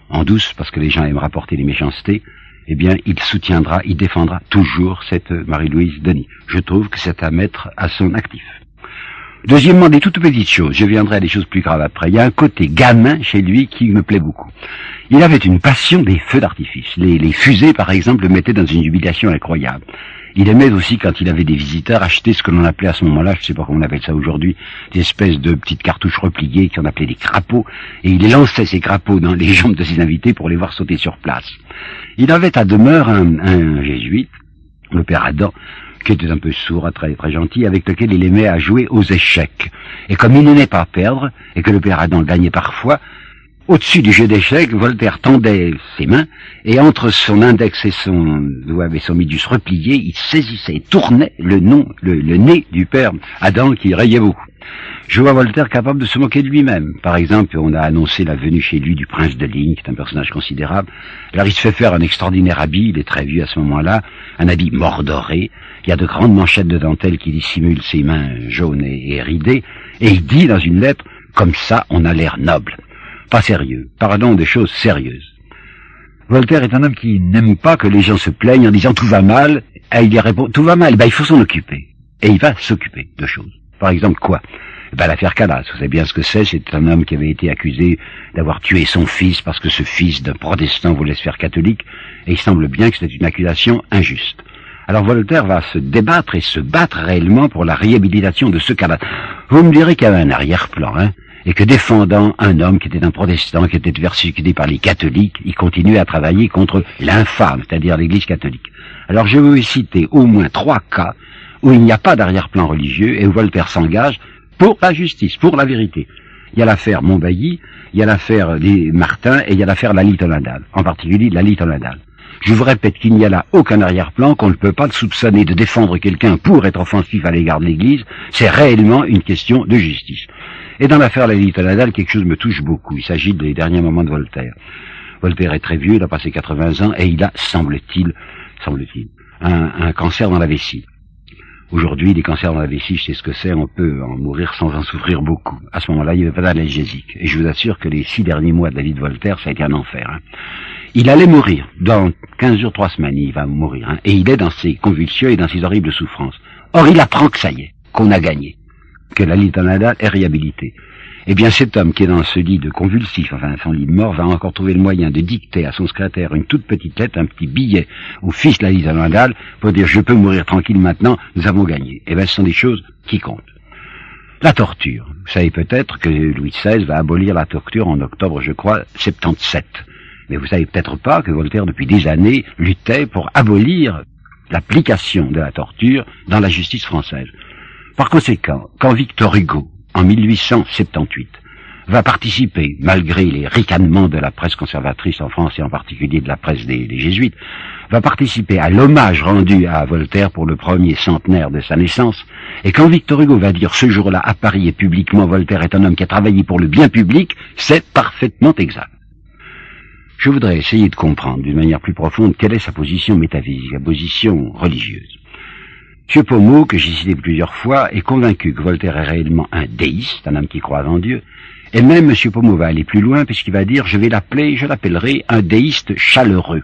en douce, parce que les gens aiment rapporter les méchancetés. Eh bien, il soutiendra, il défendra toujours cette Marie-Louise Denis. Je trouve que c'est à mettre à son actif. Deuxièmement, des toutes petites choses. Je viendrai à des choses plus graves après. Il y a un côté gamin chez lui qui me plaît beaucoup. Il avait une passion des feux d'artifice. Les fusées, par exemple, le mettaient dans une jubilation incroyable. Il aimait aussi, quand il avait des visiteurs, acheter ce que l'on appelait à ce moment-là, je ne sais pas comment on appelle ça aujourd'hui, des espèces de petites cartouches repliées qu'on appelait des crapauds, et il lançait ces crapauds dans les jambes de ses invités pour les voir sauter sur place. Il avait à demeure un jésuite, le père Adam, qui était un peu sourd, très, très gentil, avec lequel il aimait à jouer aux échecs. Et comme il n'aimait pas perdre, et que le père Adam gagnait parfois, au-dessus du jeu d'échecs, Voltaire tendait ses mains, et entre son index et son doigt et son médius replié, il saisissait et tournait le nez du père Adam, qui rayait beaucoup. Je vois Voltaire capable de se moquer de lui-même. Par exemple, on a annoncé la venue chez lui du prince de Ligne, qui est un personnage considérable. Alors il se fait faire un extraordinaire habit, il est très vieux à ce moment-là, un habit mordoré. Il y a de grandes manchettes de dentelle qui dissimulent ses mains jaunes et ridées, et il dit dans une lettre, comme ça on a l'air noble. Pas sérieux, parlons de choses sérieuses. Voltaire est un homme qui n'aime pas que les gens se plaignent en disant tout va mal, et il y répond tout va mal, il faut s'en occuper. Et il va s'occuper de choses. Par exemple quoi? L'affaire Calas, vous savez bien ce que c'est un homme qui avait été accusé d'avoir tué son fils parce que ce fils d'un protestant voulait se faire catholique, et il semble bien que c'était une accusation injuste. Alors Voltaire va se débattre et se battre réellement pour la réhabilitation de ce Calas. Vous me direz qu'il y avait un arrière-plan, et que défendant un homme qui était un protestant, qui était persécuté par les catholiques, il continuait à travailler contre l'infâme, c'est-à-dire l'Église catholique. Alors je veux citer au moins 3 cas où il n'y a pas d'arrière-plan religieux et où Voltaire s'engage pour la justice, pour la vérité. Il y a l'affaire Montbailly, il y a l'affaire des Martins et il y a l'affaire Lally-Tollendal, en particulier Lally-Tollendal. Je vous répète qu'il n'y a là aucun arrière-plan, qu'on ne peut pas le soupçonner de défendre quelqu'un pour être offensif à l'égard de l'Église, c'est réellement une question de justice. Et dans l'affaire Lally-Tollendal, quelque chose me touche beaucoup, il s'agit des derniers moments de Voltaire. Voltaire est très vieux, il a passé 80 ans et il a, semble-t-il, un cancer dans la vessie. Aujourd'hui, les cancers dans la vessie, je sais ce que c'est, on peut en mourir sans en souffrir beaucoup. À ce moment-là, il n'y avait pas d'analgésique. Et je vous assure que les 6 derniers mois de la vie de Voltaire, ça a été un enfer. Il allait mourir. Dans 15 jours, 3 semaines, il va mourir. Et il est dans ses convulsions et dans ses horribles souffrances. Or, il apprend que ça y est, qu'on a gagné, que Lally-Tollendal est réhabilité. Eh bien, cet homme qui est dans ce lit de convulsif, enfin son lit de mort, va encore trouver le moyen de dicter à son secrétaire une toute petite lettre, un petit billet au fils de Lally-Tollendal pour dire « Je peux mourir tranquille maintenant, nous avons gagné ». Eh bien, ce sont des choses qui comptent. La torture. Vous savez peut-être que Louis XVI va abolir la torture en octobre, je crois, 77. Mais vous savez peut-être pas que Voltaire, depuis des années, luttait pour abolir l'application de la torture dans la justice française. Par conséquent, quand Victor Hugo, en 1878, va participer, malgré les ricanements de la presse conservatrice en France et en particulier de la presse des jésuites, va participer à l'hommage rendu à Voltaire pour le premier centenaire de sa naissance, et quand Victor Hugo va dire ce jour-là à Paris et publiquement Voltaire est un homme qui a travaillé pour le bien public, c'est parfaitement exact. Je voudrais essayer de comprendre d'une manière plus profonde quelle est sa position métaphysique, sa position religieuse. M. Pommeau, que j'ai cité plusieurs fois, est convaincu que Voltaire est réellement un déiste, un homme qui croit en Dieu, Et même M. Pommeau va aller plus loin puisqu'il va dire, je l'appellerai un déiste chaleureux.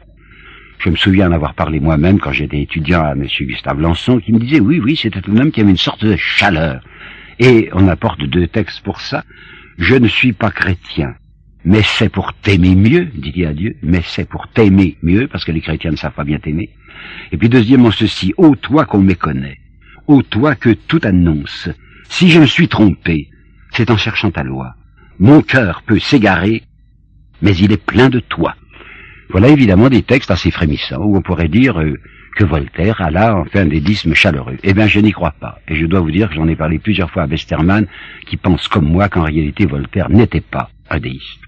Je me souviens en avoir parlé moi-même quand j'étais étudiant à M. Gustave Lançon, qui me disait, oui, c'était un homme qui avait une sorte de chaleur. Et on apporte 2 textes pour ça. Je ne suis pas chrétien, mais c'est pour t'aimer mieux, dit-il à Dieu, mais c'est pour t'aimer mieux, parce que les chrétiens ne savent pas bien t'aimer. Et puis deuxièmement ceci, ô toi qu'on méconnaît, ô toi que tout annonce, si je me suis trompé, c'est en cherchant ta loi. Mon cœur peut s'égarer, mais il est plein de toi. Voilà évidemment des textes assez frémissants, où on pourrait dire que Voltaire a là enfin un déisme chaleureux. Eh bien, je n'y crois pas. Et je dois vous dire que j'en ai parlé plusieurs fois à Westermann, qui pense comme moi qu'en réalité Voltaire n'était pas un déiste.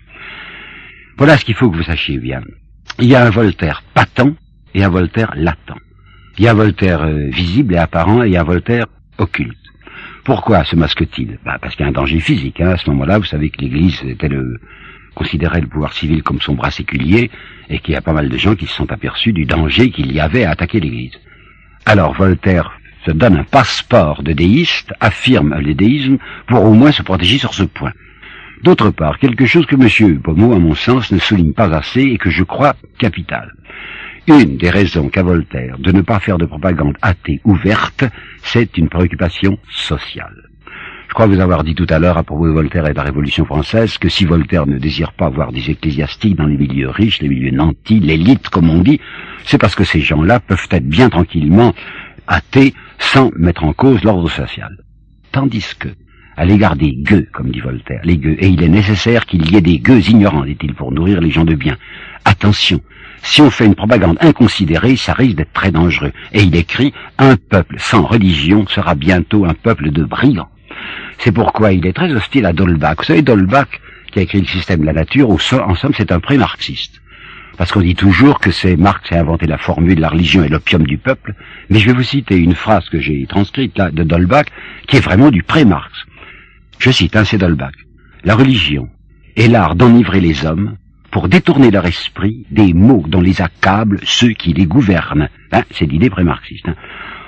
Voilà ce qu'il faut que vous sachiez bien. Il y a un Voltaire patent et un Voltaire latent. Il y a un Voltaire visible et apparent et il y a un Voltaire occulte. Pourquoi se masque-t-il? Parce qu'il y a un danger physique. À ce moment-là, vous savez que l'Église considérait le pouvoir civil comme son bras séculier, et qu'il y a pas mal de gens qui se sont aperçus du danger qu'il y avait à attaquer l'Église. Alors Voltaire se donne un passeport de déiste, affirme le déisme, pour au moins se protéger sur ce point. D'autre part, quelque chose que M. Pommeau, à mon sens, ne souligne pas assez et que je crois capital. Une des raisons qu'a Voltaire de ne pas faire de propagande athée ouverte, c'est une préoccupation sociale. Je crois vous avoir dit tout à l'heure à propos de Voltaire et de la Révolution française que si Voltaire ne désire pas voir des ecclésiastiques dans les milieux riches, les milieux nantis, l'élite comme on dit, c'est parce que ces gens-là peuvent être bien tranquillement athées sans mettre en cause l'ordre social. Tandis que, à l'égard des gueux, comme dit Voltaire, les gueux, et il est nécessaire qu'il y ait des gueux ignorants, dit-il, pour nourrir les gens de bien. Attention, si on fait une propagande inconsidérée, ça risque d'être très dangereux. Et il écrit, un peuple sans religion sera bientôt un peuple de brigands. C'est pourquoi il est très hostile à d'Holbach. Vous savez, d'Holbach, qui a écrit le système de la nature, en somme, c'est un pré-marxiste. Parce qu'on dit toujours que c'est Marx qui a inventé la formule « la religion est l'opium du peuple », mais je vais vous citer une phrase que j'ai transcrite là de d'Holbach, qui est vraiment du pré-Marx. Je cite, c'est d'Holbach. « La religion est l'art d'enivrer les hommes pour détourner leur esprit des maux dont les accablent ceux qui les gouvernent. » C'est l'idée pré-marxiste.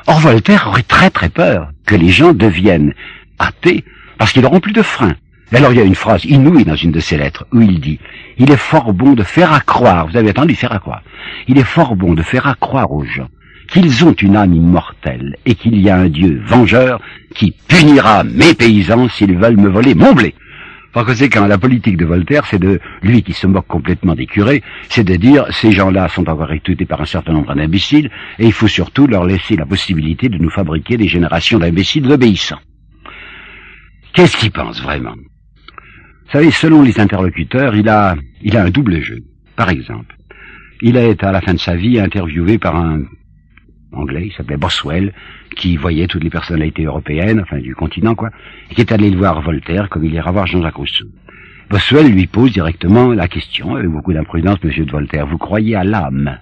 Or, Voltaire aurait très très peur que les gens deviennent athées parce qu'ils n'auront plus de frein. Alors il y a une phrase inouïe dans une de ses lettres où il dit « Il est fort bon de faire accroire, vous avez entendu faire accroire, il est fort bon de faire accroire aux gens qu'ils ont une âme immortelle et qu'il y a un Dieu vengeur qui punira mes paysans s'ils veulent me voler mon blé. » Par conséquent, la politique de Voltaire, c'est de lui qui se moque complètement des curés, c'est de dire ces gens-là sont encore étudiés par un certain nombre d'imbéciles et il faut surtout leur laisser la possibilité de nous fabriquer des générations d'imbéciles obéissants. Qu'est-ce qu'il pense vraiment? Vous savez, selon les interlocuteurs, il a un double jeu. Par exemple, il a été à la fin de sa vie interviewé par un Anglais, il s'appelait Boswell, qui voyait toutes les personnalités européennes, enfin du continent quoi, et qui est allé le voir Voltaire comme il ira voir Jean-Jacques Rousseau. Boswell lui pose directement la question, avec beaucoup d'imprudence, monsieur de Voltaire, vous croyez à l'âme?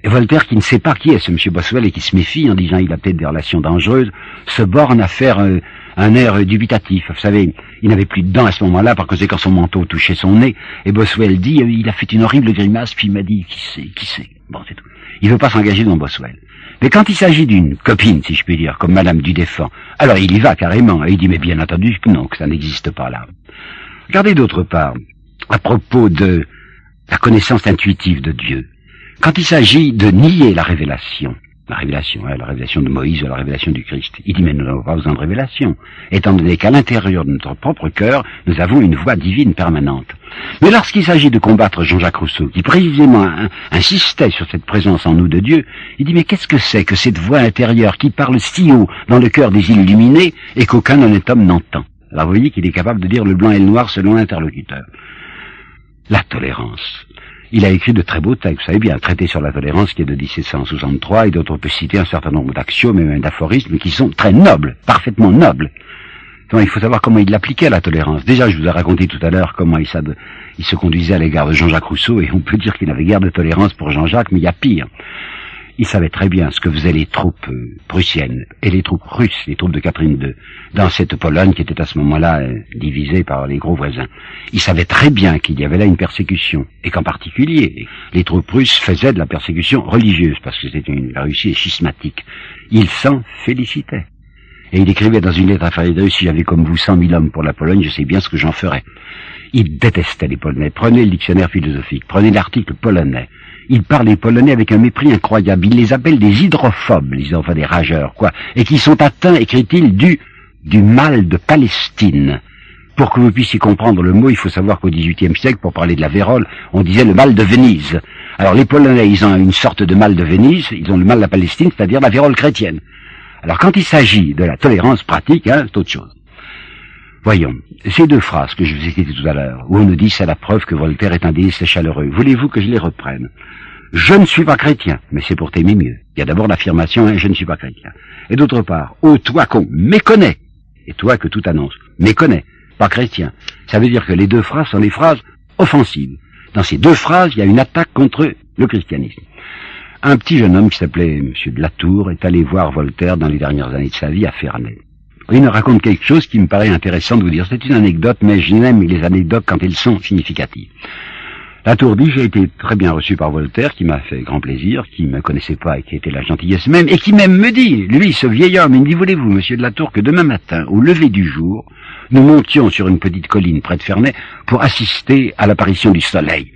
Et Voltaire, qui ne sait pas qui est ce monsieur Boswell et qui se méfie en disant il a peut-être des relations dangereuses, se borne à faire un air dubitatif. Vous savez, il n'avait plus de dents à ce moment-là, par conséquent son manteau touchait son nez, et Boswell dit, il a fait une horrible grimace, puis il m'a dit, qui sait, bon c'est tout. Il veut pas s'engager dans Boswell. Mais quand il s'agit d'une copine, si je puis dire, comme Madame Dudéfend, alors il y va carrément, et il dit, mais bien entendu que non, que ça n'existe pas là. Regardez d'autre part, à propos de la connaissance intuitive de Dieu, quand il s'agit de nier la révélation de Moïse ou la révélation du Christ, il dit, mais nous n'avons pas besoin de révélation, étant donné qu'à l'intérieur de notre propre cœur, nous avons une voix divine permanente. Mais lorsqu'il s'agit de combattre Jean-Jacques Rousseau, qui précisément insistait sur cette présence en nous de Dieu, il dit, mais qu'est-ce que c'est que cette voix intérieure qui parle si haut dans le cœur des illuminés et qu'aucun honnête homme n'entend? Alors vous voyez qu'il est capable de dire le blanc et le noir selon l'interlocuteur. La tolérance. Il a écrit de très beaux textes, vous savez bien, un traité sur la tolérance qui est de 1763 et dont on peut citer un certain nombre d'axiomes et même d'aphorismes qui sont très nobles, parfaitement nobles. Donc, il faut savoir comment il l'appliquait à la tolérance. Déjà, je vous ai raconté tout à l'heure comment il se conduisait à l'égard de Jean-Jacques Rousseau et on peut dire qu'il n'avait guère de tolérance pour Jean-Jacques, mais il y a pire. Il savait très bien ce que faisaient les troupes prussiennes et les troupes russes, les troupes de Catherine II, dans cette Pologne qui était à ce moment-là divisée par les gros voisins. Il savait très bien qu'il y avait là une persécution, et qu'en particulier, les troupes russes faisaient de la persécution religieuse, parce que la Russie est schismatique. Il s'en félicitait. Et il écrivait dans une lettre à Frédéric, si j'avais comme vous 100 000 hommes pour la Pologne, je sais bien ce que j'en ferais. Il détestait les Polonais. Prenez le dictionnaire philosophique, prenez l'article polonais. Il parle des Polonais avec un mépris incroyable. Il les appelle des hydrophobes, enfin des rageurs, quoi. Et qui sont atteints, écrit-il, du mal de Palestine. Pour que vous puissiez comprendre le mot, il faut savoir qu'au XVIIIe siècle, pour parler de la vérole, on disait le mal de Venise. Alors les Polonais, ils ont une sorte de mal de Venise, ils ont le mal de la Palestine, c'est-à-dire la vérole chrétienne. Alors quand il s'agit de la tolérance pratique, c'est autre chose. Voyons, ces deux phrases que je vous ai citées tout à l'heure, où on nous dit c'est la preuve que Voltaire est un déiste chaleureux, voulez-vous que je les reprenne? Je ne suis pas chrétien, mais c'est pour t'aimer mieux. Il y a d'abord l'affirmation, je ne suis pas chrétien. Et d'autre part, ô toi qu'on méconnaît, et toi que tout annonce, méconnaît, pas chrétien. Ça veut dire que les deux phrases sont des phrases offensives. Dans ces deux phrases, il y a une attaque contre le christianisme. Un petit jeune homme qui s'appelait M. de Latour est allé voir Voltaire dans les dernières années de sa vie à Ferney. Il me raconte quelque chose qui me paraît intéressant de vous dire. C'est une anecdote, mais j'aime les anecdotes quand elles sont significatives. Latour dit, j'ai été très bien reçu par Voltaire, qui m'a fait grand plaisir, qui ne me connaissait pas et qui était la gentillesse même, et qui même me dit, lui, ce vieil homme, il me dit, voulez-vous, monsieur de Latour, que demain matin, au lever du jour, nous montions sur une petite colline près de Ferney pour assister à l'apparition du soleil.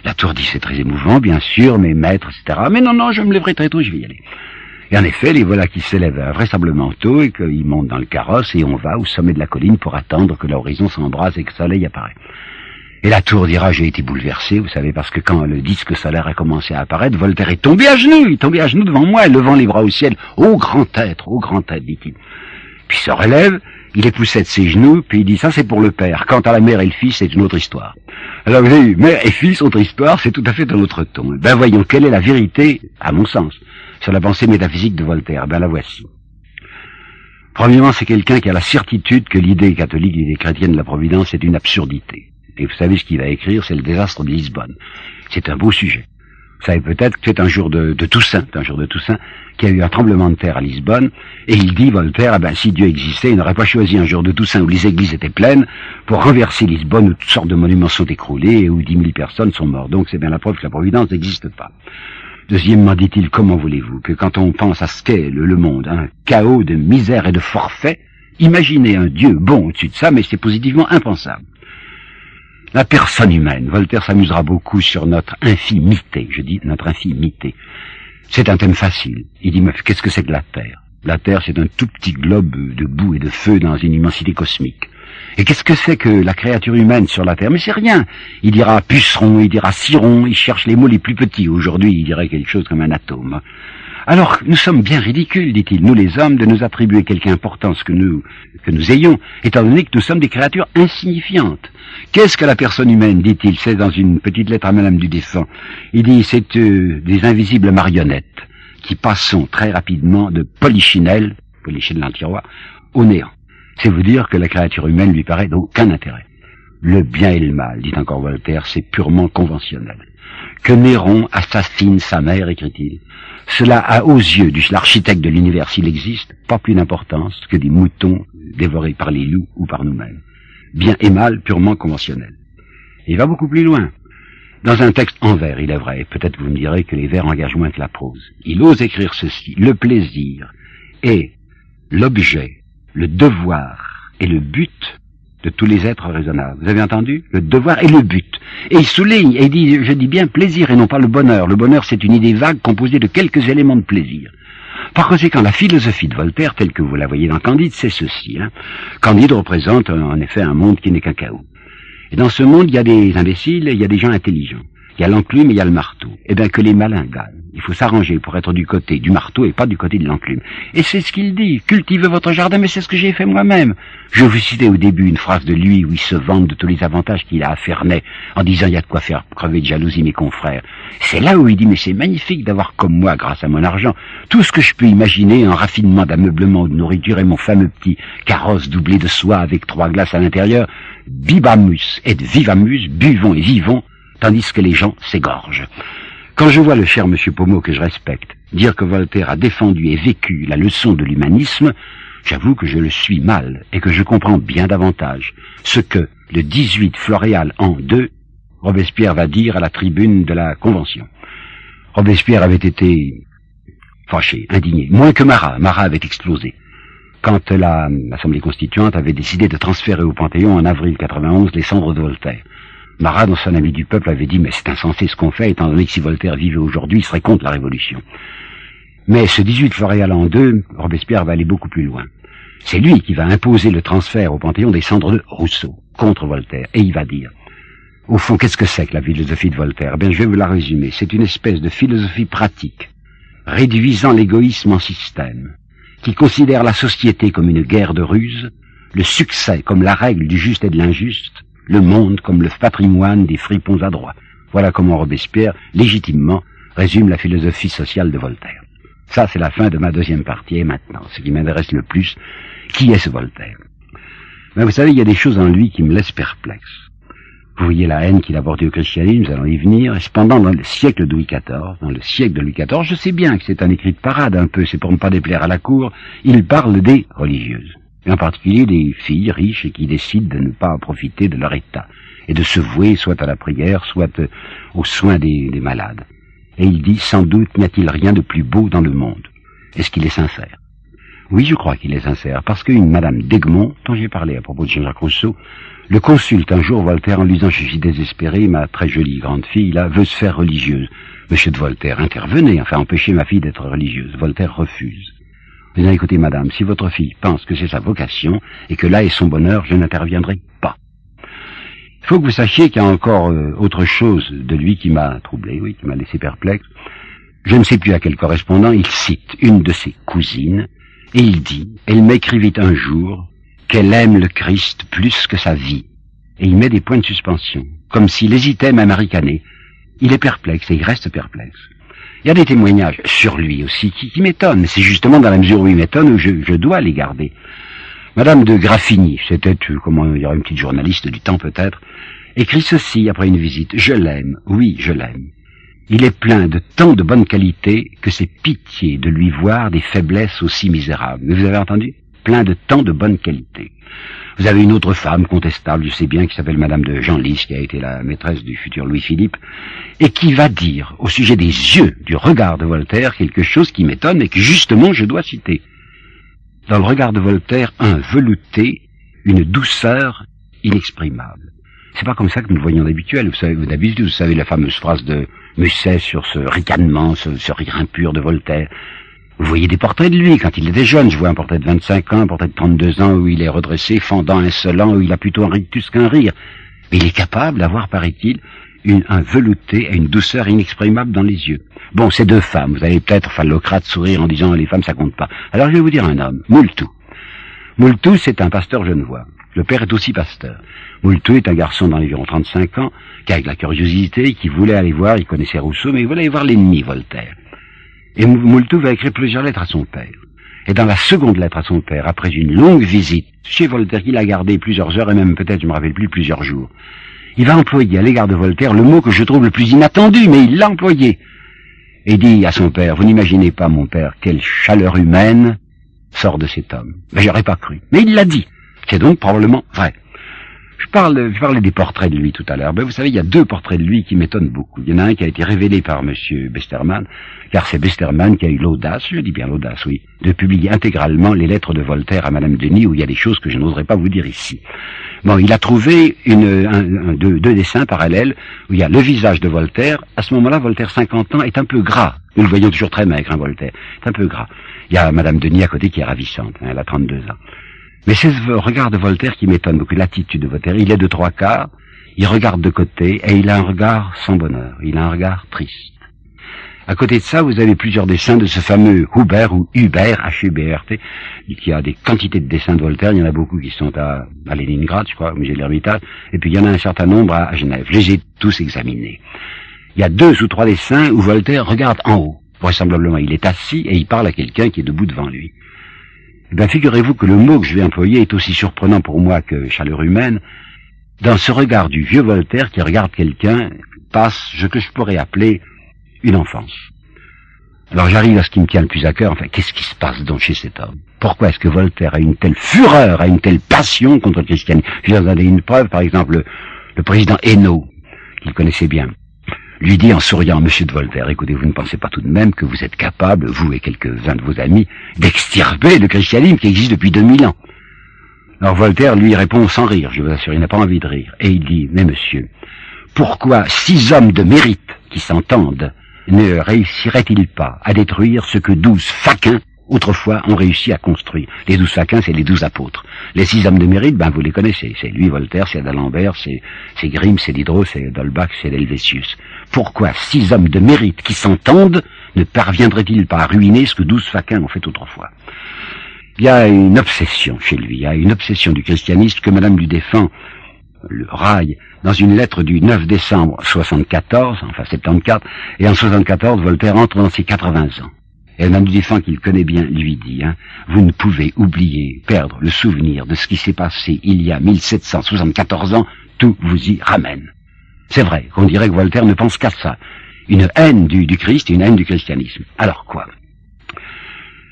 Latour dit, c'est très émouvant, bien sûr, mes maîtres, etc. Mais non, je me lèverai très tôt, je vais y aller. Et en effet, les voilà qui s'élèvent vraisemblablement tôt et qu'ils montent dans le carrosse et on va au sommet de la colline pour attendre que l'horizon s'embrase et que le soleil apparaît. Et Latour dira, j'ai été bouleversé, vous savez, parce que quand le disque solaire a commencé à apparaître, Voltaire est tombé à genoux, il est tombé à genoux devant moi, levant les bras au ciel. Ô grand être, dit-il. Puis il se relève, il époussette ses genoux, puis il dit, ça c'est pour le père. Quant à la mère et le fils, c'est une autre histoire. Alors vous avez eu mère et fils, autre histoire, c'est tout à fait un autre ton. Ben voyons, quelle est la vérité, à mon sens, sur la pensée métaphysique de Voltaire? Ben la voici. Premièrement, c'est quelqu'un qui a la certitude que l'idée catholique, l'idée chrétienne de la providence est une absurdité. Et vous savez ce qu'il va écrire, c'est le désastre de Lisbonne. C'est un beau sujet. Vous savez peut-être que c'est un jour de Toussaint, qu'il y a eu un tremblement de terre à Lisbonne, et il dit, Voltaire, si Dieu existait, il n'aurait pas choisi un jour de Toussaint où les églises étaient pleines pour renverser Lisbonne où toutes sortes de monuments sont écroulés et où 10 000 personnes sont mortes. Donc c'est bien la preuve que la providence n'existe pas. Deuxièmement, dit-il, comment voulez-vous que quand on pense à ce qu'est le monde, un chaos de misère et de forfait, imaginez un Dieu bon au-dessus de ça, mais c'est positivement impensable. La personne humaine, Voltaire s'amusera beaucoup sur notre infimité, je dis notre infimité. C'est un thème facile. Il dit, mais qu'est-ce que c'est que la Terre? La Terre, c'est un tout petit globe de boue et de feu dans une immensité cosmique. Et qu'est-ce que c'est que la créature humaine sur la Terre? Mais c'est rien. Il dira puceron, il dira ciron, il cherche les mots les plus petits. Aujourd'hui, il dirait quelque chose comme un atome. Alors, nous sommes bien ridicules, dit-il, nous les hommes, de nous attribuer quelque importance que nous ayons, étant donné que nous sommes des créatures insignifiantes. Qu'est-ce que la personne humaine, dit-il? C'est dans une petite lettre à Madame du Défunt. Il dit, c'est des invisibles marionnettes qui passons très rapidement de Polichinelle l'antirois, au néant. C'est vous dire que la créature humaine lui paraît d'aucun intérêt. Le bien et le mal, dit encore Voltaire, c'est purement conventionnel. Que Néron assassine sa mère, écrit-il, cela a aux yeux de l'architecte de l'univers, s'il existe, pas plus d'importance que des moutons dévorés par les loups ou par nous-mêmes. Bien et mal, purement conventionnel. Et il va beaucoup plus loin. Dans un texte en vers, il est vrai, peut-être vous me direz que les vers engagent moins que la prose. Il ose écrire ceci, le plaisir est l'objet, le devoir et le but de tous les êtres raisonnables. Vous avez entendu? Le devoir et le but. Et il souligne, et il dit, je dis bien plaisir et non pas le bonheur. Le bonheur, c'est une idée vague composée de quelques éléments de plaisir. Par conséquent, la philosophie de Voltaire, telle que vous la voyez dans Candide, c'est ceci. Candide représente en effet un monde qui n'est qu'un chaos. Et dans ce monde, il y a des imbéciles et il y a des gens intelligents. Il y a l'enclume et il y a le marteau. Eh bien, que les malins gagnent. Il faut s'arranger pour être du côté du marteau et pas du côté de l'enclume. Et c'est ce qu'il dit. Cultivez votre jardin, mais c'est ce que j'ai fait moi-même. Je vous citais au début une phrase de lui où il se vante de tous les avantages qu'il a à Ferney en disant il y a de quoi faire crever de jalousie mes confrères. C'est là où il dit mais c'est magnifique d'avoir comme moi, grâce à mon argent, tout ce que je peux imaginer en raffinement d'ameublement ou de nourriture et mon fameux petit carrosse doublé de soie avec 3 glaces à l'intérieur. Bibamus et vivamus, buvons et vivons, tandis que les gens s'égorgent. Quand je vois le cher monsieur Pommeau, que je respecte, dire que Voltaire a défendu et vécu la leçon de l'humanisme, j'avoue que je le suis mal et que je comprends bien davantage ce que, le 18 Floréal an 2, Robespierre va dire à la tribune de la Convention. Robespierre avait été fâché, indigné, moins que Marat. Marat avait explosé. quand l'Assemblée constituante avait décidé de transférer au Panthéon en avril 91 les cendres de Voltaire. Marat, dans son ami du peuple, avait dit « Mais c'est insensé ce qu'on fait, étant donné que si Voltaire vivait aujourd'hui, il serait contre la Révolution. » Mais ce 18 Floréal en 2, Robespierre va aller beaucoup plus loin. C'est lui qui va imposer le transfert au Panthéon des cendres de Rousseau, contre Voltaire. Et il va dire, au fond, qu'est-ce que c'est que la philosophie de Voltaire? Eh bien, je vais vous la résumer. C'est une espèce de philosophie pratique, réduisant l'égoïsme en système, qui considère la société comme une guerre de ruse, le succès comme la règle du juste et de l'injuste, le monde comme le patrimoine des fripons adroits. Voilà comment Robespierre, légitimement, résume la philosophie sociale de Voltaire. Ça, c'est la fin de ma deuxième partie. Et maintenant, ce qui m'intéresse le plus, qui est ce Voltaire? Mais vous savez, il y a des choses en lui qui me laissent perplexe. Vous voyez la haine qu'il a portée au christianisme, nous allons y venir. Et cependant, dans le siècle de Louis XIV, je sais bien que c'est un écrit de parade un peu, c'est pour ne pas déplaire à la cour, il parle des religieuses. Et en particulier des filles riches et qui décident de ne pas profiter de leur état. Et de se vouer soit à la prière, soit aux soins des malades. Et il dit, sans doute n'y a-t-il rien de plus beau dans le monde. Est-ce qu'il est sincère? Oui, je crois qu'il est sincère, parce qu'une madame d'Egmont, dont j'ai parlé à propos de Jean-Jacques Rousseau, le consulte un jour, Voltaire, en lui disant, je suis désespéré, ma très jolie grande fille, là, veut se faire religieuse. Monsieur de Voltaire, intervenez, enfin, empêchez ma fille d'être religieuse. Voltaire refuse. Il dit, écoutez, madame, si votre fille pense que c'est sa vocation, et que là est son bonheur, je n'interviendrai pas. Il faut que vous sachiez qu'il y a encore autre chose de lui qui m'a troublé, oui, qui m'a laissé perplexe. Je ne sais plus à quel correspondant, il cite une de ses cousines, et il dit, elle m'écrivit un jour qu'elle aime le Christ plus que sa vie. Et il met des points de suspension, comme s'il hésitait même à ricaner. Il est perplexe, et il reste perplexe. Il y a des témoignages sur lui aussi qui m'étonnent, mais c'est justement dans la mesure où ils m'étonnent où je dois les garder. Madame de Graffigny, c'était, comment il y aura une petite journaliste du temps peut-être, écrit ceci après une visite. Je l'aime, oui, je l'aime. Il est plein de tant de bonnes qualités que c'est pitié de lui voir des faiblesses aussi misérables. Mais vous avez entendu? Plein de tant de bonnes qualités. Vous avez une autre femme contestable, je sais bien, qui s'appelle Madame de Genlis, qui a été la maîtresse du futur Louis-Philippe, et qui va dire, au sujet des yeux, du regard de Voltaire, quelque chose qui m'étonne et que justement je dois citer. Dans le regard de Voltaire, un velouté, une douceur inexprimable. C'est pas comme ça que nous le voyons d'habituel. Vous savez la fameuse phrase de Musset sur ce ricanement, ce rire impur de Voltaire. Vous voyez des portraits de lui quand il était jeune. Je vois un portrait de 25 ans, un portrait de 32 ans où il est redressé, fendant, insolent, où il a plutôt un rictus qu'un rire. Mais il est capable d'avoir, paraît-il, un velouté et une douceur inexprimable dans les yeux. Bon, ces deux femmes, vous allez peut-être phallocrate sourire en disant les femmes ça compte pas. Alors je vais vous dire un homme, Moultou. Moultou, c'est un pasteur genevois. Le père est aussi pasteur. Moultou est un garçon d'environ 35 ans, qui a de la curiosité, qui voulait aller voir, il connaissait Rousseau, mais il voulait aller voir l'ennemi, Voltaire. Et Moultou va écrire plusieurs lettres à son père. Et dans la seconde lettre à son père, après une longue visite chez Voltaire, qu'il a gardé plusieurs heures, et même peut-être, je me rappelle plus, plusieurs jours, il va employer à l'égard de Voltaire le mot que je trouve le plus inattendu, mais il l'a employé. Et dit à son père, vous n'imaginez pas, mon père, quelle chaleur humaine sort de cet homme. Mais j'aurais pas cru. Mais il l'a dit. C'est donc probablement vrai. Je parlais des portraits de lui tout à l'heure. Ben, vous savez, il y a deux portraits de lui qui m'étonnent beaucoup. Il y en a un qui a été révélé par monsieur Besterman, car c'est Besterman qui a eu l'audace, je dis bien l'audace, oui, de publier intégralement les lettres de Voltaire à Madame Denis, où il y a des choses que je n'oserais pas vous dire ici. Bon, il a trouvé deux dessins parallèles, où il y a le visage de Voltaire. À ce moment-là, Voltaire, 50 ans, est un peu gras. Nous le voyons toujours très maigre, hein, Voltaire. C'est un peu gras. Il y a Madame Denis à côté qui est ravissante, hein, elle a 32 ans. Mais c'est ce regard de Voltaire qui m'étonne beaucoup, l'attitude de Voltaire. Il est de trois quarts, il regarde de côté, et il a un regard sans bonheur, il a un regard triste. À côté de ça, vous avez plusieurs dessins de ce fameux Hubert, ou Hubert, H-U-B-R-T, qui a des quantités de dessins de Voltaire. Il y en a beaucoup qui sont à Leningrad, je crois, au musée de l'Ermitage, et puis il y en a un certain nombre à Genève. Je les ai tous examinés. Il y a 2 ou 3 dessins où Voltaire regarde en haut. Vraisemblablement, il est assis et il parle à quelqu'un qui est debout devant lui. Eh bien, figurez-vous que le mot que je vais employer est aussi surprenant pour moi que chaleur humaine. Dans ce regard du vieux Voltaire qui regarde quelqu'un, passe ce que je pourrais appeler une enfance. Alors j'arrive à ce qui me tient le plus à cœur. Enfin, qu'est-ce qui se passe donc chez cet homme? Pourquoi est-ce que Voltaire a une telle fureur, a une telle passion contre le christianisme? Je vais vous en donner une preuve, par exemple, le président Hénault, qu'il connaissait bien. lui dit en souriant, Monsieur de Voltaire, écoutez, vous ne pensez pas tout de même que vous êtes capable, vous et quelques-uns de vos amis, d'extirper le christianisme qui existe depuis 2000 ans. Alors Voltaire lui répond sans rire, je vous assure, il n'a pas envie de rire, et il dit, mais monsieur, pourquoi 6 hommes de mérite qui s'entendent ne réussiraient-ils pas à détruire ce que 12 faquins autrefois ont réussi à construire? Les 12 faquins, c'est les 12 apôtres. Les 6 hommes de mérite, ben vous les connaissez, c'est lui, Voltaire, c'est d'Alembert, c'est Grimm, c'est Diderot, c'est d'Holbach, c'est d'Helvétius. Pourquoi 6 hommes de mérite qui s'entendent ne parviendraient-ils pas à ruiner ce que 12 faquins ont fait autrefois? Il y a une obsession chez lui, il y a une obsession du christianisme que Madame du Deffand le raille dans une lettre du 9 décembre 74, enfin 74, et en 74, Voltaire entre dans ses 80 ans. Et Madame du Deffand, qu'il connaît bien, lui dit, vous ne pouvez oublier, perdre le souvenir de ce qui s'est passé il y a 1774 ans, tout vous y ramène. C'est vrai qu'on dirait que Voltaire ne pense qu'à ça. Une haine du Christ et une haine du christianisme. Alors quoi?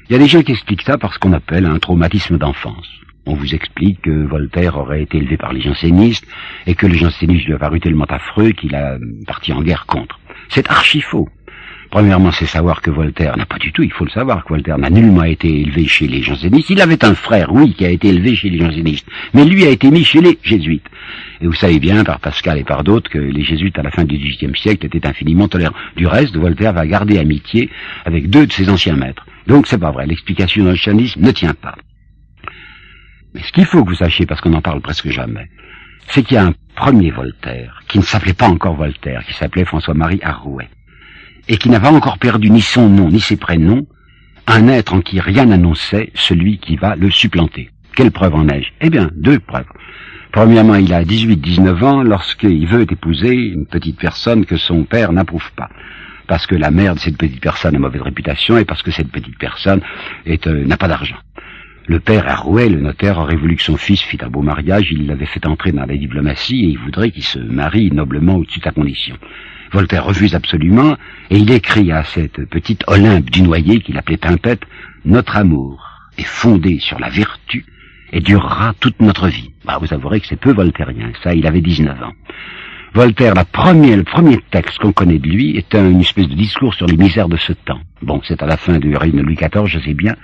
Il y a des gens qui expliquent ça par ce qu'on appelle un traumatisme d'enfance. On vous explique que Voltaire aurait été élevé par les jansénistes et que les jansénistes lui a paru tellement affreux qu'il a parti en guerre contre. C'est archi faux. Premièrement, c'est savoir que Voltaire n'a pas du tout, il faut le savoir, que Voltaire n'a nullement été élevé chez les jansénistes. Il avait un frère, oui, qui a été élevé chez les jansénistes, mais lui a été mis chez les jésuites. Et vous savez bien, par Pascal et par d'autres, que les jésuites, à la fin du XVIIIe siècle, étaient infiniment tolérants. Du reste, Voltaire va garder amitié avec 2 de ses anciens maîtres. Donc c'est pas vrai, l'explication dans le jansénisme ne tient pas. Mais ce qu'il faut que vous sachiez, parce qu'on n'en parle presque jamais, c'est qu'il y a un premier Voltaire, qui ne s'appelait pas encore Voltaire, qui s'appelait François-Marie Arouet, et qui n'avait encore perdu ni son nom, ni ses prénoms, un être en qui rien n'annonçait celui qui va le supplanter. Quelle preuve en ai-je? Eh bien, 2 preuves. Premièrement, il a 18-19 ans lorsqu'il veut épouser une petite personne que son père n'approuve pas. Parce que la mère de cette petite personne a mauvaise réputation et parce que cette petite personne n'a pas d'argent. Le père Arouet, le notaire, aurait voulu que son fils fît un beau mariage, il l'avait fait entrer dans la diplomatie et il voudrait qu'il se marie noblement au-dessus de sa condition. Voltaire refuse absolument et il écrit à cette petite Olympe du Noyer qu'il appelait Pimpette, « Notre amour est fondé sur la vertu et durera toute notre vie. » Bah, vous avouerez que c'est peu voltairien, ça, il avait 19 ans. Voltaire, le premier texte qu'on connaît de lui est une espèce de discours sur les misères de ce temps. Bon, c'est à la fin du règne de Louis XIV, je sais bien.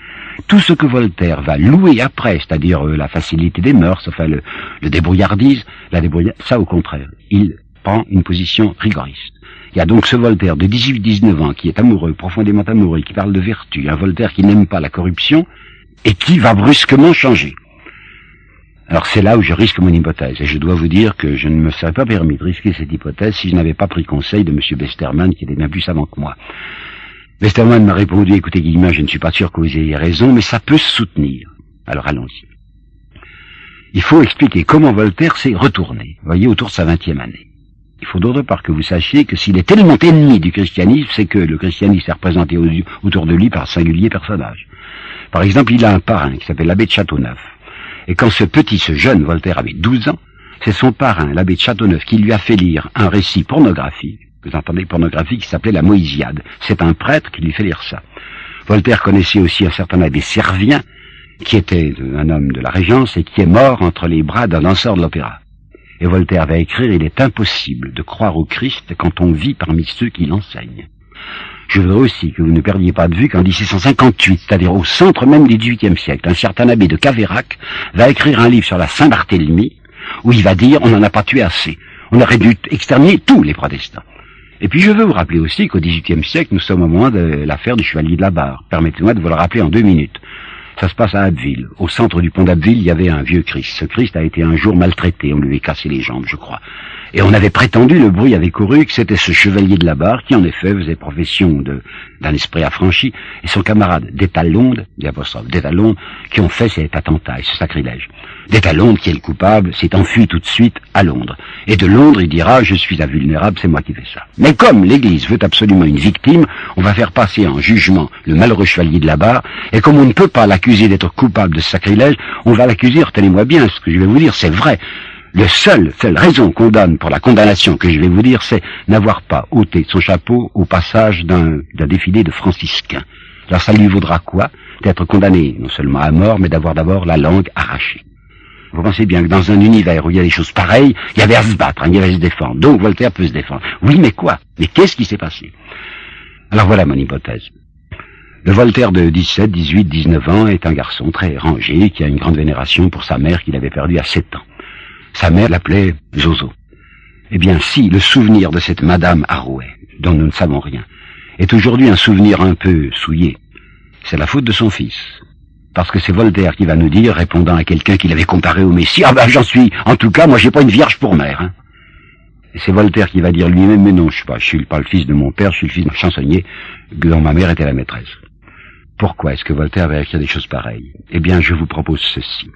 Tout ce que Voltaire va louer après, c'est-à-dire la facilité des mœurs, enfin le débrouillardise, ça au contraire, il prend une position rigoriste. Il y a donc ce Voltaire de 18-19 ans qui est amoureux, profondément amoureux, qui parle de vertu, un Voltaire qui n'aime pas la corruption et qui va brusquement changer. Alors c'est là où je risque mon hypothèse, et je dois vous dire que je ne me serais pas permis de risquer cette hypothèse si je n'avais pas pris conseil de M. Westermann, qui était bien plus savant que moi. Westermann m'a répondu, écoutez Guillemin, je ne suis pas sûr que vous ayez raison, mais ça peut se soutenir. Alors allons-y. Il faut expliquer comment Voltaire s'est retourné, vous voyez, autour de sa 20e année. Il faut d'autre part que vous sachiez que s'il est tellement ennemi du christianisme, c'est que le christianisme est représenté autour de lui par singuliers personnages. Par exemple, il a un parrain qui s'appelle l'abbé de Châteauneuf. Et quand ce jeune Voltaire avait 12 ans, c'est son parrain, l'abbé de Châteauneuf, qui lui a fait lire un récit pornographique, vous entendez, pornographique, qui s'appelait la Moïsiade. C'est un prêtre qui lui fait lire ça. Voltaire connaissait aussi un certain abbé Servien, qui était un homme de la Régence et qui est mort entre les bras d'un danseur de l'opéra. Et Voltaire va écrire, il est impossible de croire au Christ quand on vit parmi ceux qui l'enseignent. Je voudrais aussi que vous ne perdiez pas de vue qu'en 1658, c'est-à-dire au centre même du XVIIIe siècle, un certain abbé de Caveyrac va écrire un livre sur la Saint-Barthélemy, où il va dire on n'en a pas tué assez. On aurait dû exterminer tous les protestants. Et puis je veux vous rappeler aussi qu'au XVIIIe siècle, nous sommes au moment de l'affaire du chevalier de la Barre. Permettez-moi de vous le rappeler en 2 minutes. Ça se passe à Abbeville. Au centre du pont d'Abbeville, il y avait un vieux Christ. Ce Christ a été un jour maltraité. On lui avait cassé les jambes, je crois. Et on avait prétendu, le bruit avait couru, que c'était ce chevalier de la Barre qui, en effet, faisait profession d'un esprit affranchi, et son camarade d'Étalonde, d'Étalonde, qui ont fait cet attentat et ce sacrilège. D'Étalonde, qui est le coupable, s'est enfui tout de suite à Londres. Et de Londres, il dira, je suis invulnérable, c'est moi qui fais ça. Mais comme l'Église veut absolument une victime, on va faire passer en jugement le malheureux chevalier de la Barre, et comme on ne peut pas l'accuser d'être coupable de ce sacrilège, on va l'accuser, retenez-moi bien, ce que je vais vous dire, c'est vrai. La seule raison qu'on donne pour la condamnation que je vais vous dire, c'est n'avoir pas ôté son chapeau au passage d'un défilé de franciscains. Alors ça lui vaudra quoi? D'être condamné non seulement à mort, mais d'avoir d'abord la langue arrachée. Vous pensez bien que dans un univers où il y a des choses pareilles, il y avait à se battre, il y avait à se défendre. Donc Voltaire peut se défendre. Oui, mais quoi? Mais qu'est-ce qui s'est passé? Alors voilà mon hypothèse. Le Voltaire de 17, 18, 19 ans est un garçon très rangé qui a une grande vénération pour sa mère qu'il avait perdue à 7 ans. Sa mère l'appelait Zozo. Eh bien, si le souvenir de cette Madame Arouet, dont nous ne savons rien, est aujourd'hui un souvenir un peu souillé, c'est la faute de son fils. Parce que c'est Voltaire qui va nous dire, répondant à quelqu'un qui l'avait comparé au Messie, « Ah ben j'en suis, en tout cas, moi j'ai pas une vierge pour mère. Hein. » Et c'est Voltaire qui va dire lui-même, « Mais non, je suis pas le fils de mon père, je suis le fils d'un chansonnier dont ma mère était la maîtresse. » Pourquoi est-ce que Voltaire va écrire des choses pareilles? Eh bien, je vous propose ceci.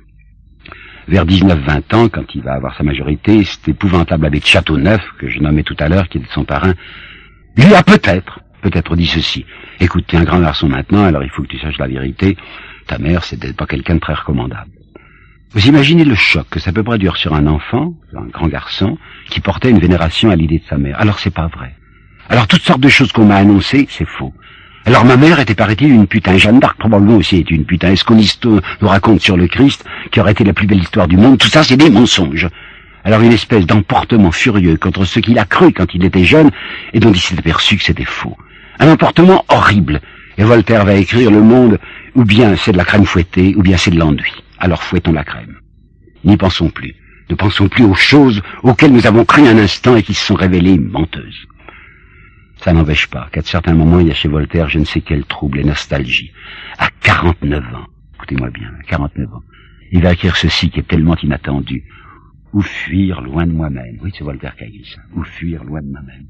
Vers 19-20 ans, quand il va avoir sa majorité, cet épouvantable abbé de Châteauneuf, que je nommais tout à l'heure, qui était son parrain, lui a peut-être dit ceci. « Écoute, tu es un grand garçon maintenant, alors il faut que tu saches la vérité. Ta mère, c'était pas quelqu'un de très recommandable. » Vous imaginez le choc que ça peut produire sur un enfant, un grand garçon, qui portait une vénération à l'idée de sa mère. Alors c'est pas vrai. Alors toutes sortes de choses qu'on m'a annoncées, c'est faux. Alors ma mère était, paraît-il, une putain. Jeanne d'Arc probablement aussi est une putain. Est-ce qu'on nous raconte sur le Christ, qui aurait été la plus belle histoire du monde? Tout ça, c'est des mensonges. Alors une espèce d'emportement furieux contre ce qu'il a cru quand il était jeune, et dont il s'est aperçu que c'était faux. Un emportement horrible. Et Voltaire va écrire le monde, ou bien c'est de la crème fouettée, ou bien c'est de l'enduit. Alors fouettons la crème. N'y pensons plus. Ne pensons plus aux choses auxquelles nous avons cru un instant et qui se sont révélées menteuses. Ça n'empêche pas qu'à certains moments, il y a chez Voltaire je ne sais quel trouble et nostalgie. À 49 ans, écoutez-moi bien, à 49 ans, il va écrire ceci qui est tellement inattendu. Ou fuir loin de moi-même. Oui, c'est Voltaire qui a écrit ça. Ou fuir loin de moi-même.